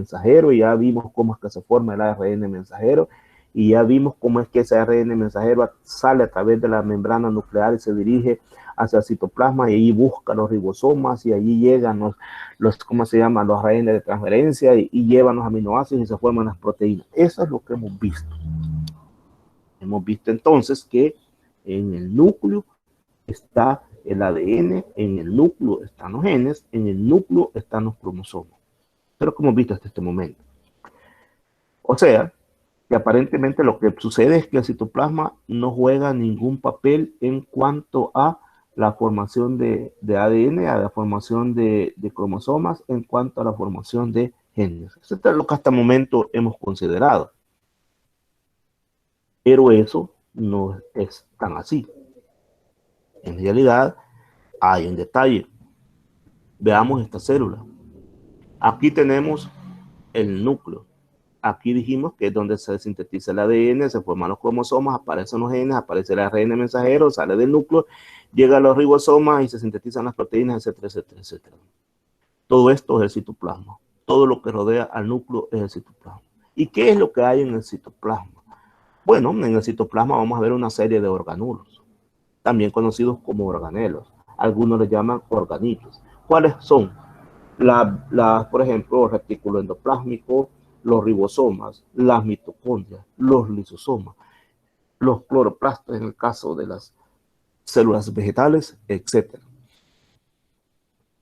mensajero, y ya vimos cómo es que se forma el ARN mensajero, y ya vimos cómo es que ese ARN mensajero sale a través de la membrana nuclear y se dirige hacia el citoplasma, y ahí busca los ribosomas, y allí llegan ¿cómo se llama? Los ARN de transferencia, y llevan los aminoácidos y se forman las proteínas. Eso es lo que hemos visto. Hemos visto entonces que en el núcleo está el ADN, en el núcleo están los genes, en el núcleo están los cromosomas. Pero como hemos visto hasta este momento. O sea, que aparentemente lo que sucede es que el citoplasma no juega ningún papel en cuanto a la formación de ADN, a la formación de cromosomas, en cuanto a la formación de genes. Eso es lo que hasta el momento hemos considerado. Pero eso no es tan así. En realidad, hay un detalle. Veamos esta célula. Aquí tenemos el núcleo. Aquí dijimos que es donde se sintetiza el ADN, se forman los cromosomas, aparecen los genes, aparece el ARN mensajero, sale del núcleo, llega a los ribosomas y se sintetizan las proteínas, etcétera, etcétera, etcétera. Todo esto es el citoplasma. Todo lo que rodea al núcleo es el citoplasma. ¿Y qué es lo que hay en el citoplasma? Bueno, en el citoplasma vamos a ver una serie de organulos, también conocidos como organelos. Algunos les llaman organitos. ¿Cuáles son? Por ejemplo, el retículo endoplásmico, los ribosomas, las mitocondrias, los lisosomas, los cloroplastos en el caso de las células vegetales, etc.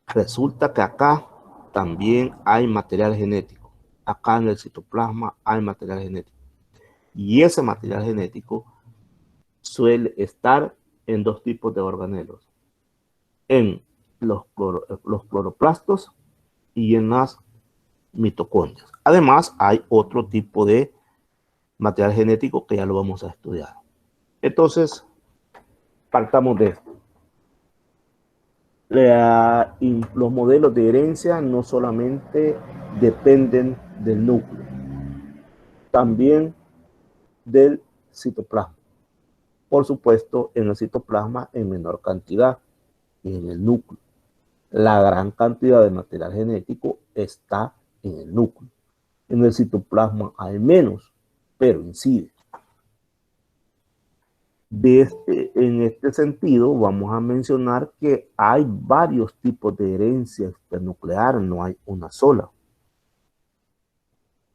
Resulta que acá también hay material genético. Acá en el citoplasma hay material genético. Y ese material genético suele estar en dos tipos de organelos. En los cloroplastos y en las mitocondrias. Además, hay otro tipo de material genético que ya lo vamos a estudiar. Entonces, partamos de esto. Los modelos de herencia no solamente dependen del núcleo, también del citoplasma. Por supuesto, en el citoplasma en menor cantidad y en el núcleo. La gran cantidad de material genético está en el núcleo. En el citoplasma hay menos, pero incide. En este sentido, vamos a mencionar que hay varios tipos de herencia extranuclear, no hay una sola.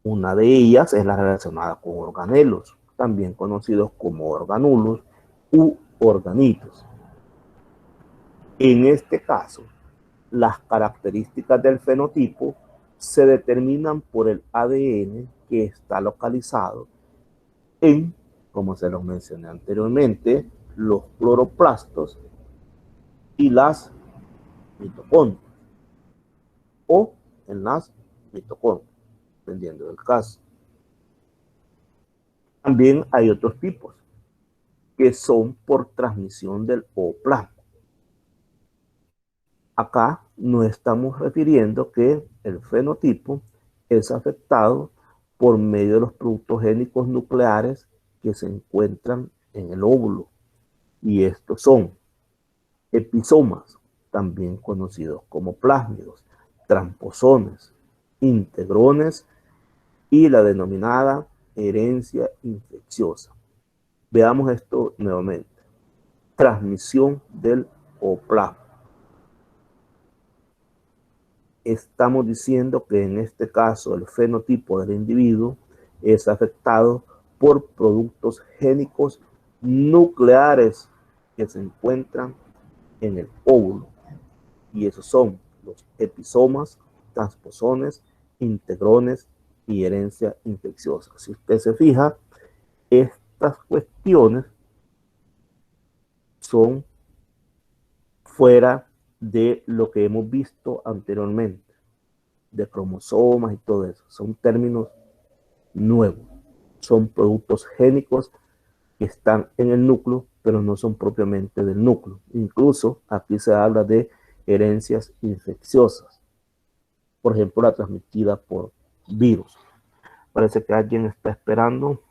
Una de ellas es la relacionada con organelos, también conocidos como organulos u organitos. En este caso, las características del fenotipo se determinan por el ADN que está localizado en, como se los mencioné anteriormente, los cloroplastos y las mitocondrias o en las mitocondrias, dependiendo del caso. También hay otros tipos que son por transmisión del ooplasma. Acá nos estamos refiriendo que el fenotipo es afectado por medio de los productos génicos nucleares que se encuentran en el óvulo. Y estos son episomas, también conocidos como plásmidos, transposones, integrones y la denominada herencia infecciosa. Veamos esto nuevamente. Transmisión del ooplasma. Estamos diciendo que en este caso el fenotipo del individuo es afectado por productos génicos nucleares que se encuentran en el óvulo. Y esos son los episomas, transposones, integrones y herencia infecciosa. Si usted se fija, estas cuestiones son fuera de lo que hemos visto anteriormente, de cromosomas y todo eso. Son términos nuevos. Son productos génicos que están en el núcleo, pero no son propiamente del núcleo. Incluso aquí se habla de herencias infecciosas. Por ejemplo, la transmitida por virus. Parece que alguien está esperando.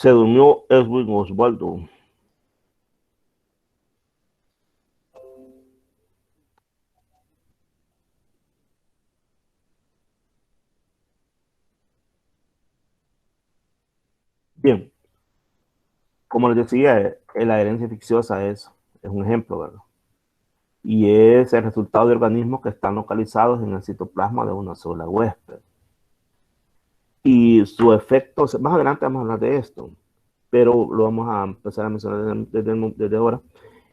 Se durmió Edwin Osvaldo. Bien, como les decía, la herencia infecciosa es un ejemplo, ¿verdad? Y es el resultado de organismos que están localizados en el citoplasma de una sola huésped. Y su efecto, más adelante vamos a hablar de esto, pero lo vamos a empezar a mencionar desde ahora.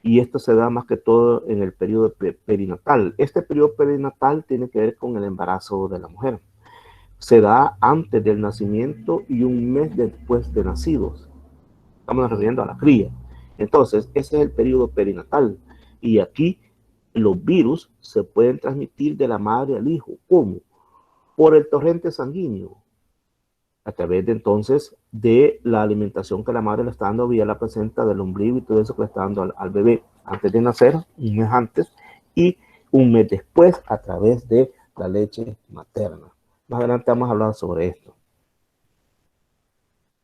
Y esto se da más que todo en el periodo perinatal. Este periodo perinatal tiene que ver con el embarazo de la mujer. Se da antes del nacimiento y un mes después de nacidos. Estamos refiriendo a la cría. Entonces, ese es el periodo perinatal. Y aquí los virus se pueden transmitir de la madre al hijo. ¿Cómo? Por el torrente sanguíneo, a través de entonces de la alimentación que la madre le está dando vía la placenta del ombligo y todo eso que le está dando al bebé antes de nacer, un mes antes, y un mes después a través de la leche materna. Más adelante vamos a hablar sobre esto.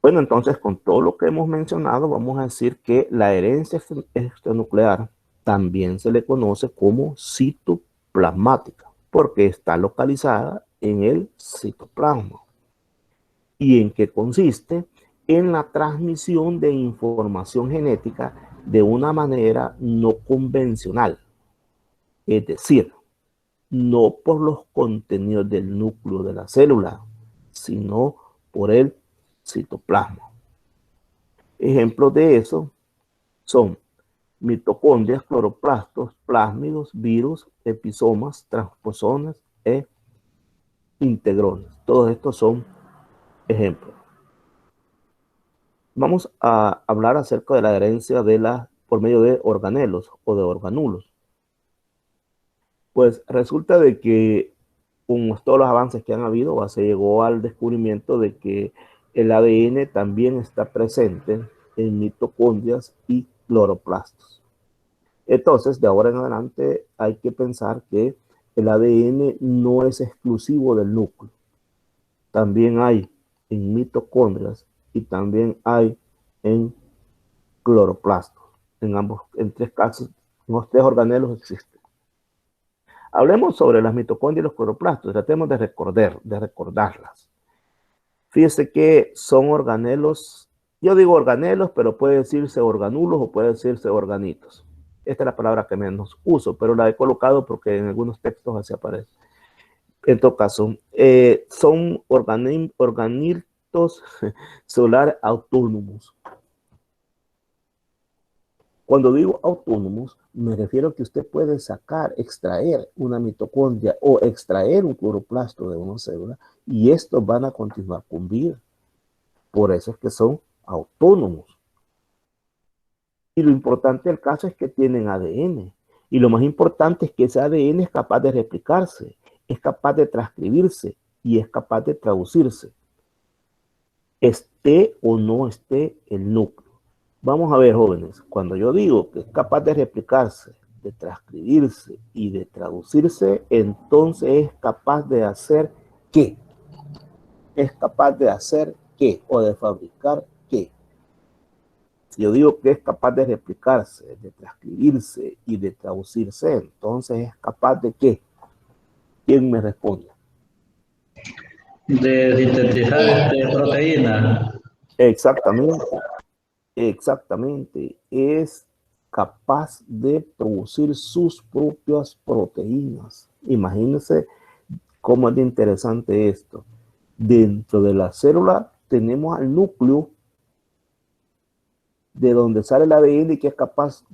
Bueno, entonces con todo lo que hemos mencionado, vamos a decir que la herencia extranuclear también se le conoce como citoplasmática, porque está localizada en el citoplasma. ¿Y en qué consiste? En la transmisión de información genética de una manera no convencional. Es decir, no por los contenidos del núcleo de la célula, sino por el citoplasma. Ejemplos de eso son mitocondrias, cloroplastos, plásmidos, virus, episomas, transposones e integrones. Todos estos son ejemplos. Vamos a hablar acerca de la herencia por medio de organelos o de organulos. Pues resulta de que con todos los avances que han habido, se llegó al descubrimiento de que el ADN también está presente en mitocondrias y cloroplastos. Entonces, de ahora en adelante hay que pensar que el ADN no es exclusivo del núcleo. También hay en mitocondrias y también hay en cloroplastos. En tres casos, en los tres organelos existen. Hablemos sobre las mitocondrias y los cloroplastos. Tratemos de recordarlas. Fíjese que son organelos, yo digo organelos, pero puede decirse organulos o puede decirse organitos. Esta es la palabra que menos uso, pero la he colocado porque en algunos textos así aparece. En todo caso, son organitos celulares autónomos. Cuando digo autónomos, me refiero a que usted puede extraer una mitocondria o extraer un cloroplasto de una célula y estos van a continuar con vida. Por eso es que son autónomos. Y lo importante del caso es que tienen ADN. Y lo más importante es que ese ADN es capaz de replicarse, es capaz de transcribirse y es capaz de traducirse. Esté o no esté el núcleo. Vamos a ver, jóvenes, cuando yo digo que es capaz de replicarse, de transcribirse y de traducirse, entonces es capaz de hacer ¿qué? Es capaz de hacer ¿qué? O de fabricar ¿qué? Si yo digo que es capaz de replicarse, de transcribirse y de traducirse, entonces es capaz de ¿qué? ¿Quién me responde? De sintetizar proteínas. Exactamente. Exactamente, es capaz de producir sus propias proteínas. Imagínense cómo es de interesante esto. Dentro de la célula tenemos al núcleo de donde sale el ADN y que es capaz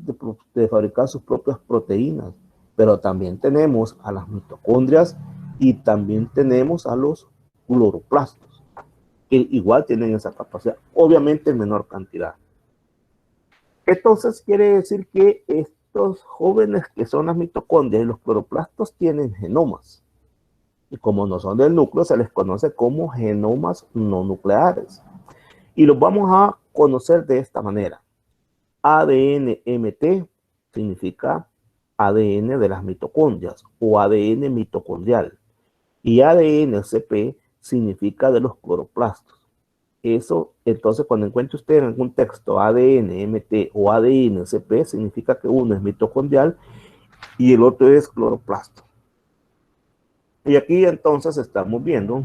de fabricar sus propias proteínas. Pero también tenemos a las mitocondrias y también tenemos a los cloroplastos, que igual tienen esa capacidad, obviamente en menor cantidad. Entonces quiere decir que estos jóvenes que son las mitocondrias y los cloroplastos tienen genomas. Y como no son del núcleo, se les conoce como genomas no nucleares. Y los vamos a conocer de esta manera. ADN-MT significa ADN de las mitocondrias o ADN mitocondrial. Y ADN-CP significa de los cloroplastos. Eso, entonces, cuando encuentre usted en algún texto ADN, MT o ADN, CP, significa que uno es mitocondrial y el otro es cloroplasto. Y aquí entonces estamos viendo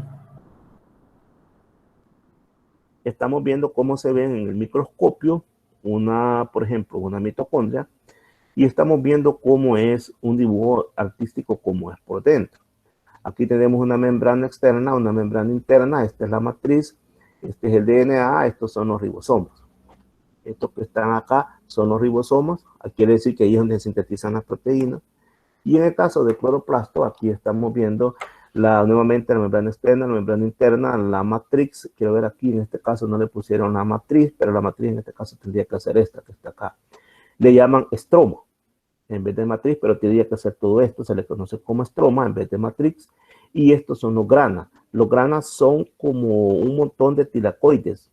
cómo se ven en el microscopio por ejemplo, una mitocondria, y estamos viendo cómo es un dibujo artístico, cómo es por dentro. Aquí tenemos una membrana externa, una membrana interna, esta es la matriz, este es el DNA, estos son los ribosomas. Estos que están acá son los ribosomas, quiere decir que ahí es donde se sintetizan las proteínas. Y en el caso de cloroplasto, aquí estamos viendo nuevamente la membrana externa, la membrana interna, la matriz. Quiero ver aquí, en este caso no le pusieron la matriz, pero la matriz en este caso tendría que ser esta que está acá. Le llaman estroma en vez de matriz, pero tendría que ser todo esto, se le conoce como estroma en vez de matriz. Y estos son los granas. Los granas son como un montón de tilacoides.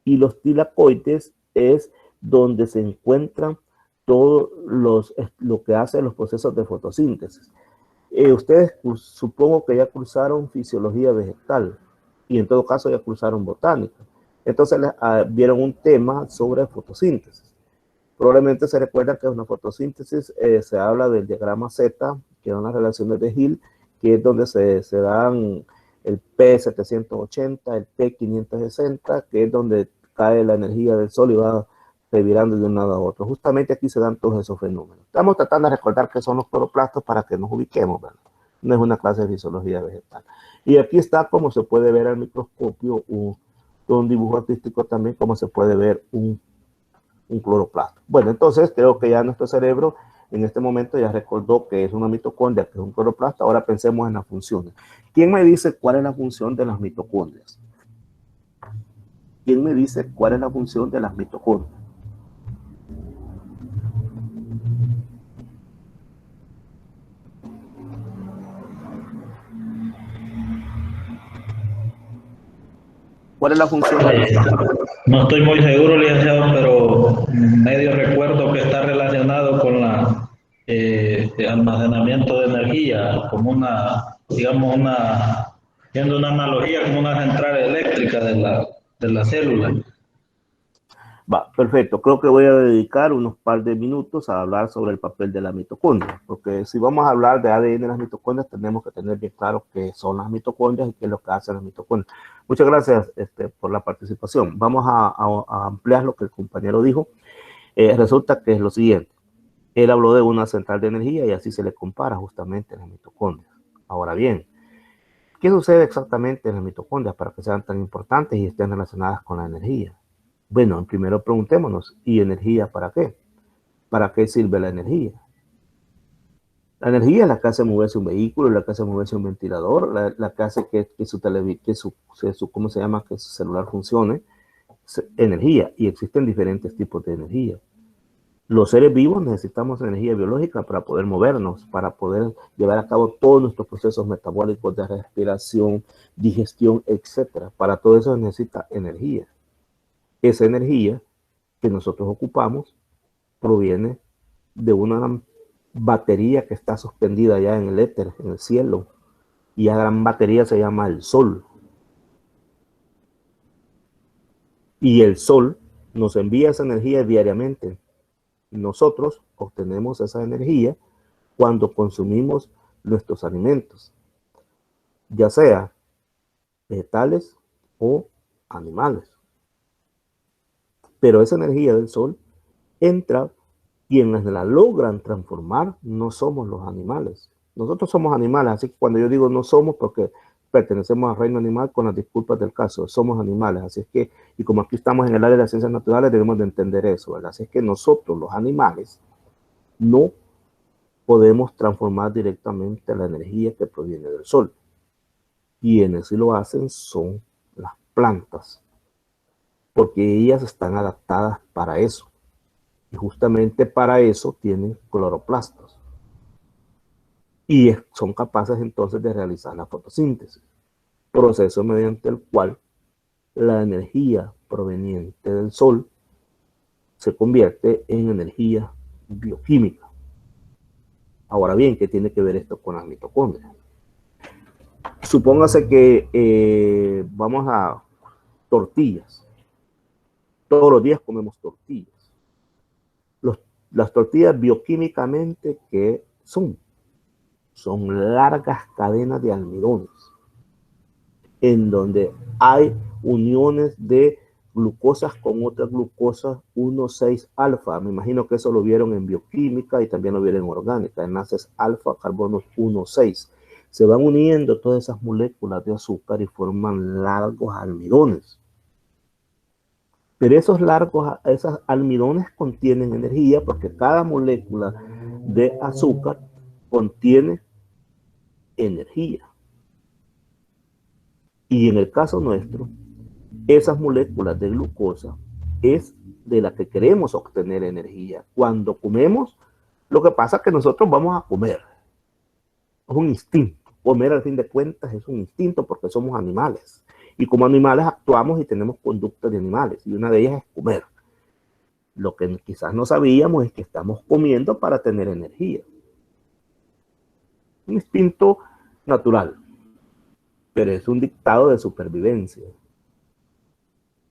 Y los tilacoides es donde se encuentran todo lo que hacen los procesos de fotosíntesis. Ustedes supongo que ya cursaron fisiología vegetal y en todo caso ya cursaron botánica. Entonces vieron un tema sobre fotosíntesis. Probablemente se recuerdan que es una fotosíntesis, se habla del diagrama Z, que son las relaciones de Hill, que es donde se dan el P780, el P560, que es donde cae la energía del sol y va revirando de un lado a otro. Justamente aquí se dan todos esos fenómenos. Estamos tratando de recordar qué son los cloroplastos para que nos ubiquemos, ¿verdad? No es una clase de fisiología vegetal. Y aquí está, como se puede ver al microscopio, un dibujo artístico también, como se puede ver un cloroplasto. Bueno, entonces creo que ya nuestro cerebro en este momento ya recordó que es una mitocondria, que es un cloroplasto. Ahora pensemos en las funciones. ¿Quién me dice cuál es la función de las mitocondrias? ¿Quién me dice cuál es la función de las mitocondrias? ¿Cuál es la función de las mitocondrias? No estoy muy seguro, licenciado, pero medio recuerdo que está relacionado con la almacenamiento de energía, como digamos, siendo una analogía como una central eléctrica de la célula. Va, perfecto. Creo que voy a dedicar unos par de minutos a hablar sobre el papel de la mitocondria, porque si vamos a hablar de ADN de las mitocondrias, tenemos que tener bien claro qué son las mitocondrias y qué es lo que hacen las mitocondrias. Muchas gracias por la participación. Vamos a ampliar lo que el compañero dijo. Resulta que es lo siguiente. Él habló de una central de energía y así se le compara justamente a las mitocondrias. Ahora bien, ¿qué sucede exactamente en las mitocondrias para que sean tan importantes y estén relacionadas con la energía? Bueno, primero preguntémonos, ¿y energía para qué? ¿Para qué sirve la energía? La energía es la que hace moverse un vehículo, la que hace moverse un ventilador, la que hace que ¿cómo se llama? Que su celular funcione. Energía, y existen diferentes tipos de energía. Los seres vivos necesitamos energía biológica para poder movernos, para poder llevar a cabo todos nuestros procesos metabólicos de respiración, digestión, etc. Para todo eso se necesita energía. Esa energía que nosotros ocupamos proviene de una batería que está suspendida allá en el éter, en el cielo, y esa gran batería se llama el Sol. Y el Sol nos envía esa energía diariamente. Nosotros obtenemos esa energía cuando consumimos nuestros alimentos, ya sea vegetales o animales. Pero esa energía del Sol entra, quienes la logran transformar no somos los animales. Nosotros somos animales, así que cuando yo digo no somos, porque pertenecemos al reino animal, con las disculpas del caso, somos animales, así es que, y como aquí estamos en el área de las ciencias naturales, debemos de entender eso, ¿verdad? Así es que nosotros, los animales, no podemos transformar directamente la energía que proviene del Sol. Quienes sí lo hacen son las plantas, porque ellas están adaptadas para eso. Y justamente para eso tienen cloroplastos. Y son capaces entonces de realizar la fotosíntesis, proceso mediante el cual la energía proveniente del Sol se convierte en energía bioquímica. Ahora bien, ¿qué tiene que ver esto con las mitocondrias? Supóngase que vamos a tortillas. Todos los días comemos tortillas. Las tortillas bioquímicamente, ¿qué son? Son largas cadenas de almidones, en donde hay uniones de glucosas con otras glucosas 1,6-alfa. Me imagino que eso lo vieron en bioquímica y también lo vieron en orgánica, enlaces alfa, carbonos 1,6. Se van uniendo todas esas moléculas de azúcar y forman largos almidones. Pero esos almidones contienen energía porque cada molécula de azúcar contiene energía. Y en el caso nuestro, esas moléculas de glucosa es de la que queremos obtener energía. Cuando comemos, lo que pasa es que nosotros vamos a comer. Es un instinto. Comer, al fin de cuentas, es un instinto porque somos animales. Y como animales actuamos y tenemos conductas de animales. Y una de ellas es comer. Lo que quizás no sabíamos es que estamos comiendo para tener energía. Un instinto natural. Pero es un dictado de supervivencia.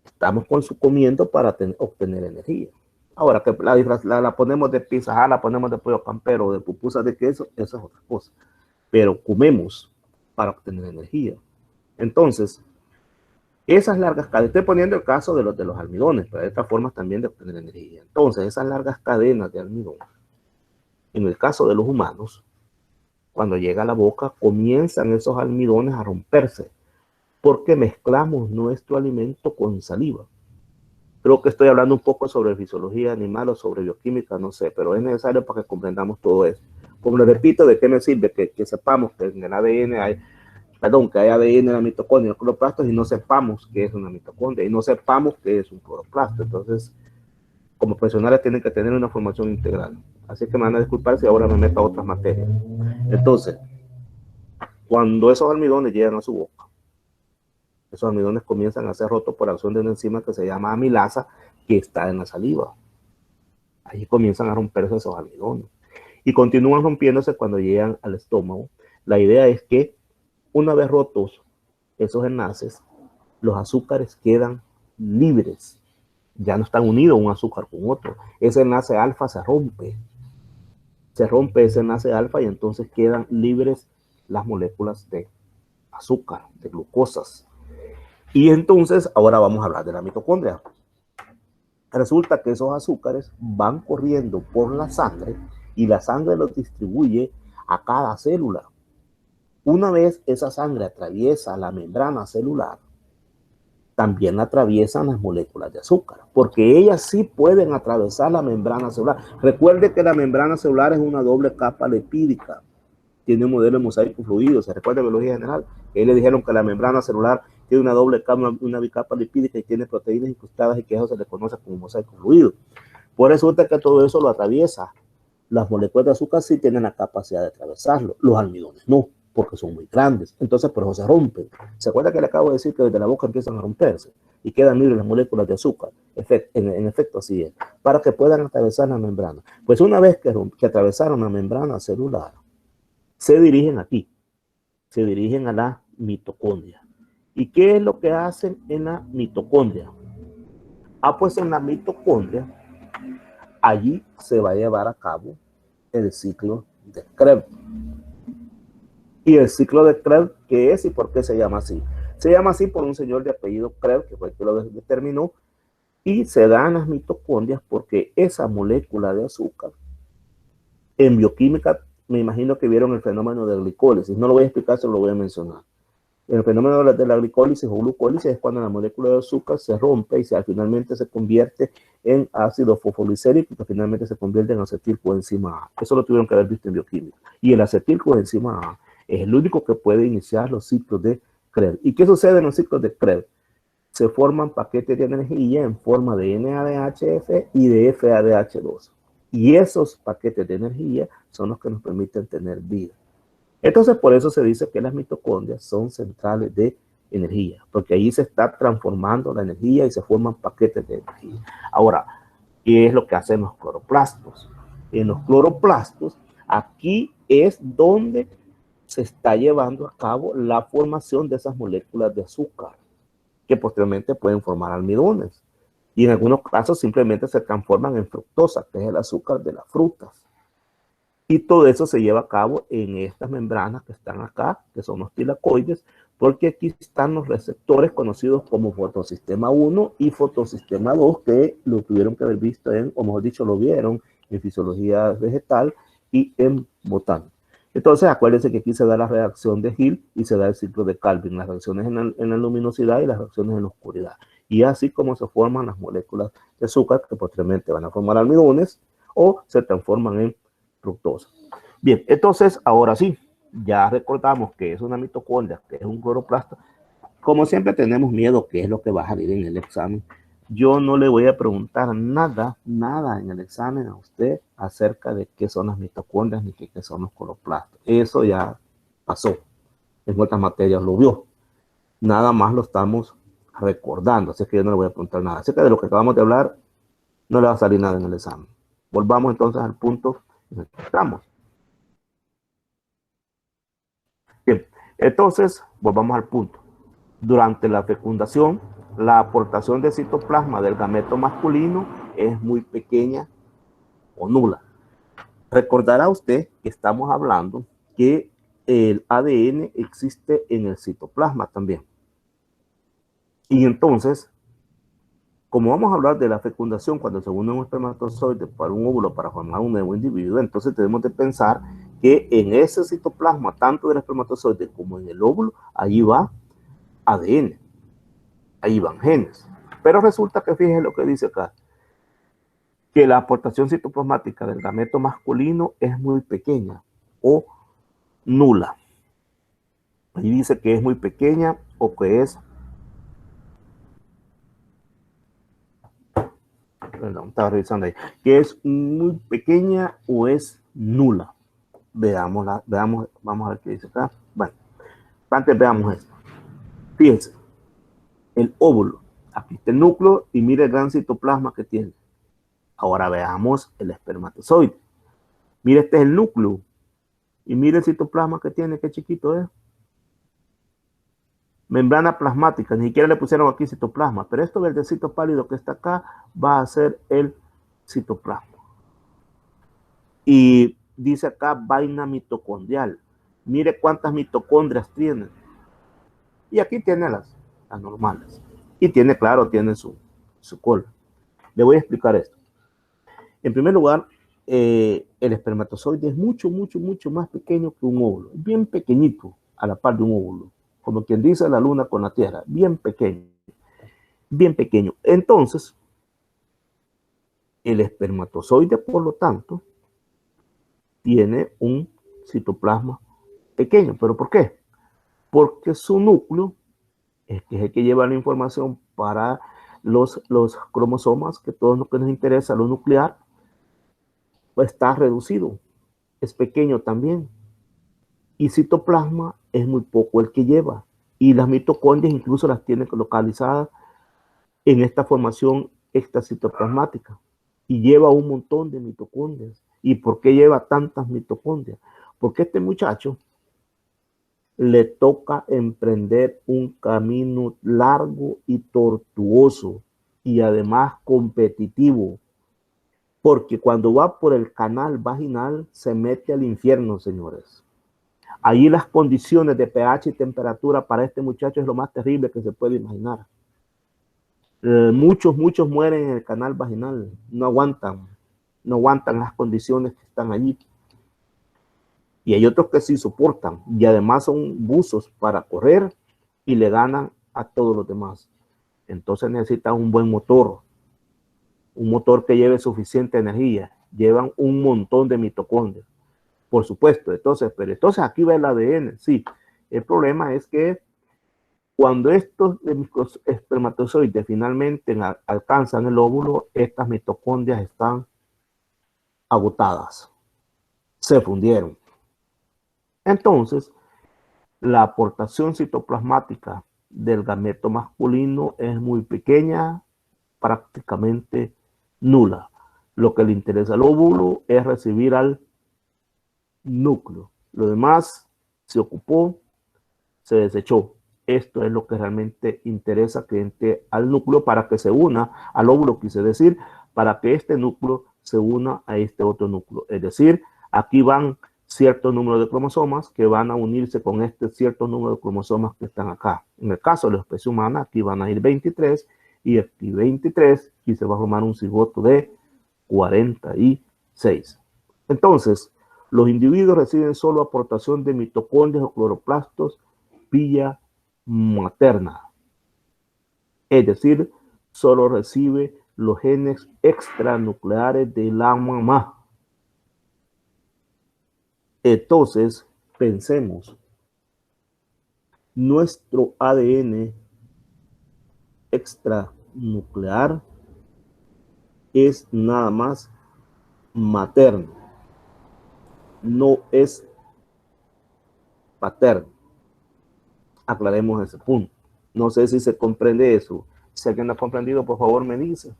Estamos comiendo para obtener energía. Ahora que la ponemos de pizza, la ponemos de pollo campero, de pupusas de queso, eso es otra cosa. Pero comemos para obtener energía. Entonces, esas largas cadenas, estoy poniendo el caso de los almidones, pero hay otras formas también de obtener energía. Entonces, esas largas cadenas de almidón, en el caso de los humanos, cuando llega a la boca, comienzan esos almidones a romperse, porque mezclamos nuestro alimento con saliva. Creo que estoy hablando un poco sobre fisiología animal o sobre bioquímica, no sé, pero es necesario para que comprendamos todo eso. Como les repito, ¿de qué me sirve que sepamos que en el ADN hay, que hay ADN en la mitocondria, en los cloroplastos, y no sepamos qué es una mitocondria, y no sepamos qué es un cloroplasto? Entonces, como profesionales tienen que tener una formación integral. Así que me van a disculpar si ahora me meto a otras materias. Entonces, cuando esos almidones llegan a su boca, esos almidones comienzan a ser rotos por acción de una enzima que se llama amilasa, que está en la saliva. Ahí comienzan a romperse esos almidones. Y continúan rompiéndose cuando llegan al estómago. La idea es que una vez rotos esos enlaces, los azúcares quedan libres. Ya no están unidos un azúcar con otro. Ese enlace alfa se rompe. Se rompe ese enlace alfa y entonces quedan libres las moléculas de azúcar, de glucosas. Y entonces, ahora vamos a hablar de la mitocondria. Resulta que esos azúcares van corriendo por la sangre y la sangre los distribuye a cada célula. Una vez esa sangre atraviesa la membrana celular, también la atraviesan las moléculas de azúcar, porque ellas sí pueden atravesar la membrana celular. Recuerde que la membrana celular es una doble capa lipídica. Tiene un modelo de mosaico fluido. Se recuerda de biología general. Que le dijeron que la membrana celular tiene una doble capa, una bicapa lipídica y tiene proteínas incrustadas y que eso se le conoce como mosaico fluido. Pues resulta que todo eso lo atraviesa. Las moléculas de azúcar sí tienen la capacidad de atravesarlo. Los almidones no, porque son muy grandes. Entonces por eso se rompen. ¿Se acuerda que le acabo de decir que desde la boca empiezan a romperse y quedan libres las moléculas de azúcar? En efecto así es. Para que puedan atravesar la membrana. Pues una vez que atravesaron la membrana celular, se dirigen aquí, se dirigen a la mitocondria. ¿Y qué es lo que hacen en la mitocondria? Pues en la mitocondria, allí se va a llevar a cabo el ciclo de Krebs. ¿Y el ciclo de Krebs qué es y por qué se llama así? Se llama así por un señor de apellido Krebs, que fue el que lo determinó, y se dan las mitocondrias porque esa molécula de azúcar, en bioquímica, me imagino que vieron el fenómeno de glicólisis. No lo voy a explicar, se lo voy a mencionar. El fenómeno de la glicólisis o glucólisis es cuando la molécula de azúcar se rompe y finalmente se convierte en ácido fosfolicérico, que finalmente se convierte en acetilcoenzima A. Eso lo tuvieron que haber visto en bioquímica. Y el acetilcoenzima A es el único que puede iniciar los ciclos de Krebs. ¿Y qué sucede en los ciclos de Krebs? Se forman paquetes de energía en forma de NADHF y de FADH2. Y esos paquetes de energía son los que nos permiten tener vida. Entonces, por eso se dice que las mitocondrias son centrales de energía, porque ahí se está transformando la energía y se forman paquetes de energía. Ahora, ¿qué es lo que hacen los cloroplastos? En los cloroplastos, aquí es donde se está llevando a cabo la formación de esas moléculas de azúcar. que posteriormente pueden formar almidones. Y en algunos casos simplemente se transforman en fructosa, que es el azúcar de las frutas. Y todo eso se lleva a cabo en estas membranas que están acá, que son los tilacoides, porque aquí están los receptores conocidos como fotosistema 1 y fotosistema 2, que lo tuvieron que haber visto en, o mejor dicho, lo vieron en fisiología vegetal y en botánica. Entonces, acuérdense que aquí se da la reacción de Hill y se da el ciclo de Calvin, las reacciones en la luminosidad y las reacciones en la oscuridad. Y así como se forman las moléculas de azúcar que posteriormente van a formar almidones o se transforman en fructosa. Bien, entonces, ahora sí, ya recordamos que es una mitocondria, que es un cloroplasto. Como siempre tenemos miedo, ¿qué es lo que va a salir en el examen? Yo no le voy a preguntar nada en el examen a usted acerca de qué son las mitocondrias ni qué son los cloroplastos. Eso ya pasó. En otras materias lo vio. Nada más lo estamos recordando, así que yo no le voy a preguntar nada. Así que de lo que acabamos de hablar, no le va a salir nada en el examen. Volvamos entonces al punto en el que estamos. Bien, entonces, volvamos al punto. Durante la fecundación, la aportación de citoplasma del gameto masculino es muy pequeña o nula. Recordará usted que estamos hablando que el ADN existe en el citoplasma también. Y entonces, como vamos a hablar de la fecundación cuando se une un espermatozoide para un óvulo para formar un nuevo individuo, entonces tenemos que pensar que en ese citoplasma, tanto del espermatozoide como en el óvulo, allí va ADN, ahí van genes. Pero resulta que fíjense lo que dice acá, que la aportación citoplasmática del gameto masculino es muy pequeña o nula. Ahí dice que es muy pequeña o que es, perdón, estaba revisando ahí, que es muy pequeña o es nula. Veámosla, vamos a ver qué dice acá. Bueno, antes veamos esto. Fíjense, el óvulo, aquí está el núcleo y mire el gran citoplasma que tiene. Ahora veamos el espermatozoide. Mire, este es el núcleo. Y mire el citoplasma que tiene, qué chiquito es. Membrana plasmática, ni siquiera le pusieron aquí citoplasma, pero esto verdecito pálido que está acá va a ser el citoplasma. Y dice acá vaina mitocondrial. Mire cuántas mitocondrias tiene. Y aquí tiene las normales. Y tiene, claro, tiene su cola. Le voy a explicar esto. En primer lugar, el espermatozoide es mucho más pequeño que un óvulo. Bien pequeñito a la par de un óvulo. Como quien dice la luna con la tierra. Bien pequeño. Bien pequeño. Entonces, el espermatozoide, por lo tanto, tiene un citoplasma pequeño. ¿Pero por qué? Porque su núcleo es el que lleva la información para los cromosomas, que todo lo que nos interesa, lo nuclear, pues está reducido, es pequeño también. Y citoplasma es muy poco el que lleva. Y las mitocondrias incluso las tienen localizadas en esta formación extracitoplasmática. Y lleva un montón de mitocondrias. ¿Y por qué lleva tantas mitocondrias? Porque este muchacho le toca emprender un camino largo y tortuoso y además competitivo, porque cuando va por el canal vaginal se mete al infierno, señores. Allí las condiciones de pH y temperatura para este muchacho es lo más terrible que se puede imaginar. Muchos mueren en el canal vaginal, no aguantan las condiciones que están allí. Y hay otros que sí soportan y además son buzos para correr y le ganan a todos los demás. Entonces necesitan un buen motor, un motor que lleve suficiente energía. Llevan un montón de mitocondrias, por supuesto. Pero entonces aquí va el ADN. Sí, el problema es que cuando estos espermatozoides finalmente alcanzan el óvulo, estas mitocondrias están agotadas, se fundieron. Entonces, la aportación citoplasmática del gameto masculino es muy pequeña, prácticamente nula. Lo que le interesa al óvulo es recibir al núcleo. Lo demás se ocupó, se desechó. Esto es lo que realmente interesa que entre al núcleo para que se una al óvulo, quise decir, para que este núcleo se una a este otro núcleo. Es decir, aquí van cierto número de cromosomas que van a unirse con este cierto número de cromosomas que están acá. En el caso de la especie humana, aquí van a ir 23 y aquí 23 y se va a formar un cigoto de 46. Entonces, los individuos reciben solo aportación de mitocondrias o cloroplastos vía materna. Es decir, solo recibe los genes extranucleares de la mamá. Entonces, pensemos, nuestro ADN extranuclear es nada más materno, no es paterno. Aclaremos ese punto. No sé si se comprende eso. Si alguien ha comprendido, por favor me dice.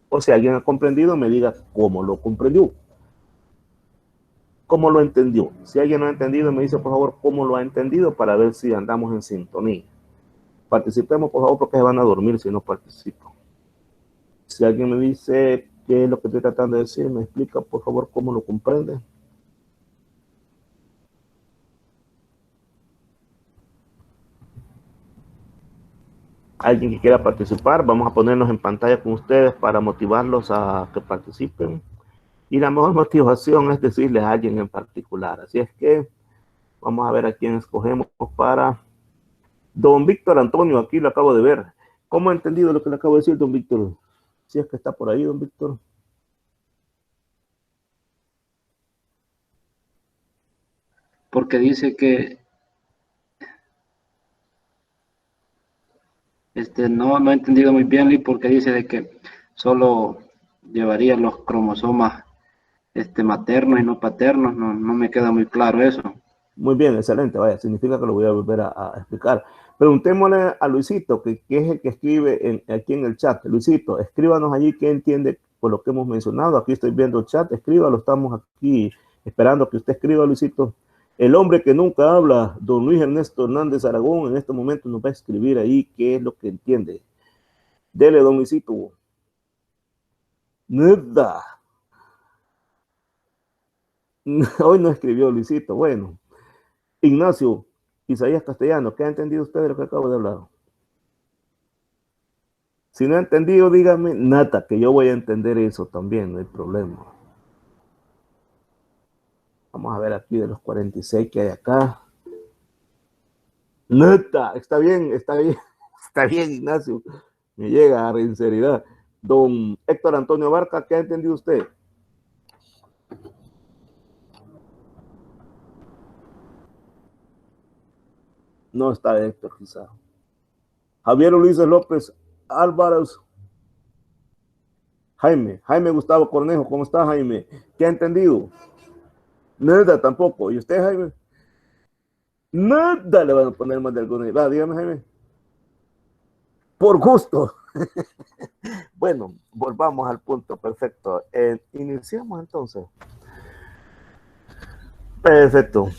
O si alguien ha comprendido, me diga cómo lo comprendió. ¿Cómo lo entendió? Si alguien no ha entendido, me dice por favor cómo lo ha entendido para ver si andamos en sintonía. Participemos por favor porque se van a dormir si no participan. Si alguien me dice qué es lo que estoy tratando de decir, me explica por favor cómo lo comprende. Alguien que quiera participar, vamos a ponernos en pantalla con ustedes para motivarlos a que participen. Y la mejor motivación es decirles a alguien en particular. Así es que vamos a ver a quién escogemos para don Víctor Antonio. Aquí lo acabo de ver. ¿Cómo ha entendido lo que le acabo de decir, don Víctor? Si es que está por ahí, don Víctor. Porque dice que no he entendido muy bien, Lee, porque dice de que solo llevaría los cromosomas maternos y no paternos. No me queda muy claro eso. Muy bien, excelente. Vaya, significa que lo voy a volver a explicar. Preguntémosle a Luisito, que es el que escribe aquí en el chat. Luisito, escríbanos allí qué entiende por lo que hemos mencionado. Aquí estoy viendo el chat, escríbalo. Estamos aquí esperando que usted escriba, Luisito. El hombre que nunca habla, don Luis Ernesto Hernández Aragón, en este momento nos va a escribir ahí qué es lo que entiende. Dele, don Luisito. Nada. Hoy no escribió Luisito. Bueno. Ignacio Isaías Castellano, ¿qué ha entendido usted de lo que acabo de hablar? Si no ha entendido, dígame nada, que yo voy a entender eso también, no hay problema. Vamos a ver aquí de los 46 que hay acá. Neta, está bien, está bien, Ignacio. Me llega a sinceridad. Don Héctor Antonio Barca, ¿qué ha entendido usted? No está Héctor, quizá. Javier Ulises López Álvarez. Jaime Gustavo Cornejo, ¿cómo está, Jaime? ¿Qué ha entendido? Nada tampoco. ¿Y usted, Jaime? Nada le van a poner más de alguna. Va, dígame, Jaime. Por gusto. Bueno, volvamos al punto. Perfecto. Iniciamos entonces. Perfecto.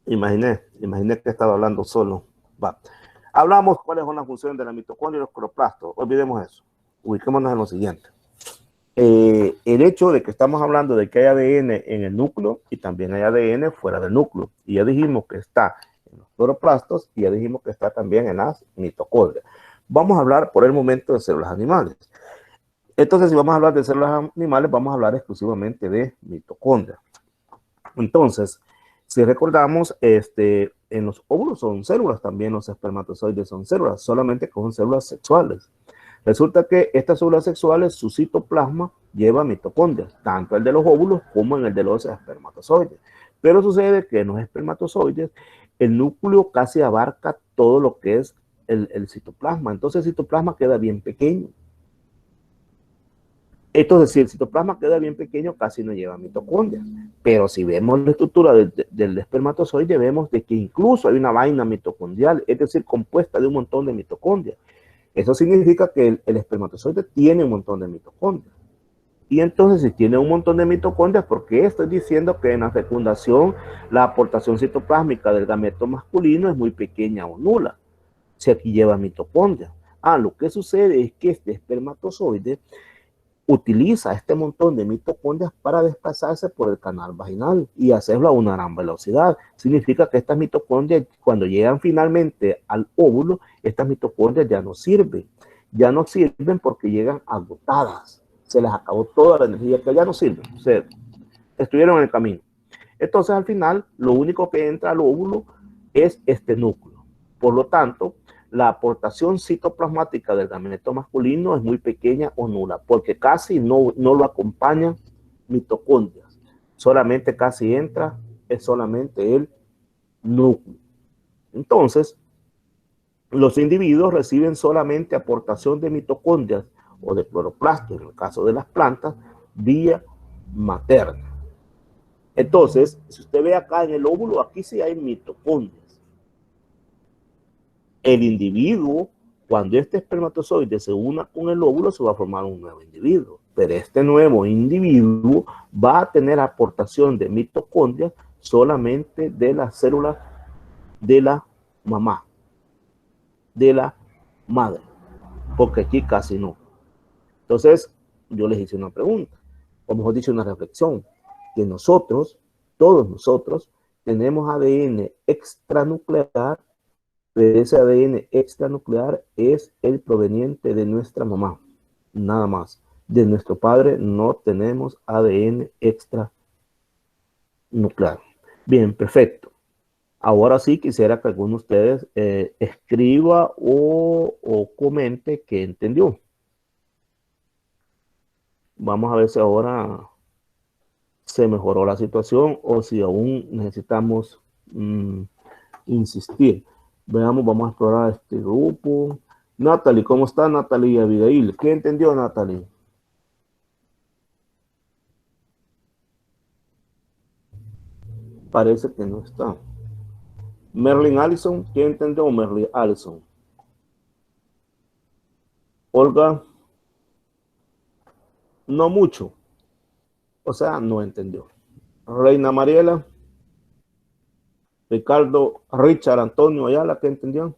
Imaginé que estaba hablando solo. Va. Hablamos cuáles son las funciones de la mitocondria y los cloroplastos. Olvidemos eso. Ubiquémonos en lo siguiente. El hecho de que estamos hablando de que hay ADN en el núcleo y también hay ADN fuera del núcleo. Y ya dijimos que está en los cloroplastos y ya dijimos que está también en las mitocondrias. Vamos a hablar por el momento de células animales. Entonces, si vamos a hablar de células animales, vamos a hablar exclusivamente de mitocondrias. Entonces, si recordamos, en los óvulos son células, también los espermatozoides son células, solamente que son células sexuales. Resulta que estas células sexuales, su citoplasma lleva mitocondrias, tanto el de los óvulos como en el de los espermatozoides. Pero sucede que en los espermatozoides el núcleo casi abarca todo lo que es el citoplasma. Entonces el citoplasma queda bien pequeño. Entonces, si el citoplasma queda bien pequeño, casi no lleva mitocondrias. Pero si vemos la estructura del espermatozoide, vemos de que incluso hay una vaina mitocondrial, es decir, compuesta de un montón de mitocondrias. Eso significa que el espermatozoide tiene un montón de mitocondrias. Y entonces, si tiene un montón de mitocondrias, ¿por qué estoy diciendo que en la fecundación la aportación citoplásmica del gameto masculino es muy pequeña o nula? Si aquí lleva mitocondrias. Lo que sucede es que este espermatozoide utiliza este montón de mitocondrias para desplazarse por el canal vaginal y hacerlo a una gran velocidad. Significa que estas mitocondrias, cuando llegan finalmente al óvulo, estas mitocondrias ya no sirven. Ya no sirven porque llegan agotadas. Se les acabó toda la energía, que ya no sirven. O sea, estuvieron en el camino. Entonces, al final, lo único que entra al óvulo es este núcleo. Por lo tanto, la aportación citoplasmática del gameto masculino es muy pequeña o nula, porque casi no lo acompañan mitocondrias. Solamente casi entra, es solamente el núcleo. Entonces, los individuos reciben solamente aportación de mitocondrias o de cloroplastos, en el caso de las plantas, vía materna. Entonces, si usted ve acá en el óvulo, aquí sí hay mitocondrias. El individuo, cuando este espermatozoide se una con el óvulo, se va a formar un nuevo individuo. Pero este nuevo individuo va a tener aportación de mitocondrias solamente de las células de la mamá, de la madre, porque aquí casi no. Entonces, yo les hice una pregunta, o mejor dicho, una reflexión, que nosotros, todos nosotros, tenemos ADN extranuclear, pero ese ADN extranuclear es el proveniente de nuestra mamá, nada más. De nuestro padre no tenemos ADN extranuclear. Bien, perfecto. Ahora sí quisiera que alguno de ustedes escriba o comente que entendió. Vamos a ver si ahora se mejoró la situación o si aún necesitamos insistir. Veamos, vamos a explorar este grupo. Natalie, ¿cómo está Natalie y Abigail? ¿Qué entendió Natalie? Parece que no está. Merlin Allison, ¿qué entendió Merlin Allison? Olga, no mucho. O sea, no entendió. Reina Mariela, Ricardo, Richard, Antonio Ayala, ¿qué entendió?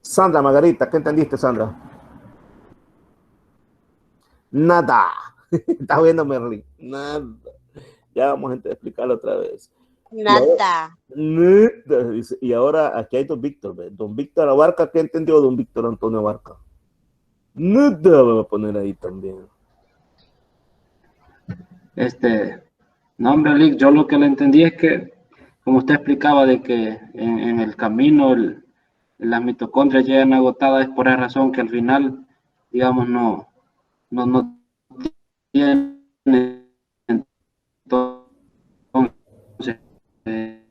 Sandra Margarita, ¿qué entendiste, Sandra? Nada. Está viendo Merlin. Nada. Ya vamos a explicarlo otra vez. Nada. Y ahora aquí hay don Víctor. ¿Ve? Don Víctor Abarca, ¿qué entendió don Víctor Antonio Abarca? Nada, voy a poner ahí también. No, hombre, Lick, yo lo que le entendí es que, como usted explicaba, de que en el camino las mitocondrias llegan agotadas, es por esa razón que al final, digamos, no tienen.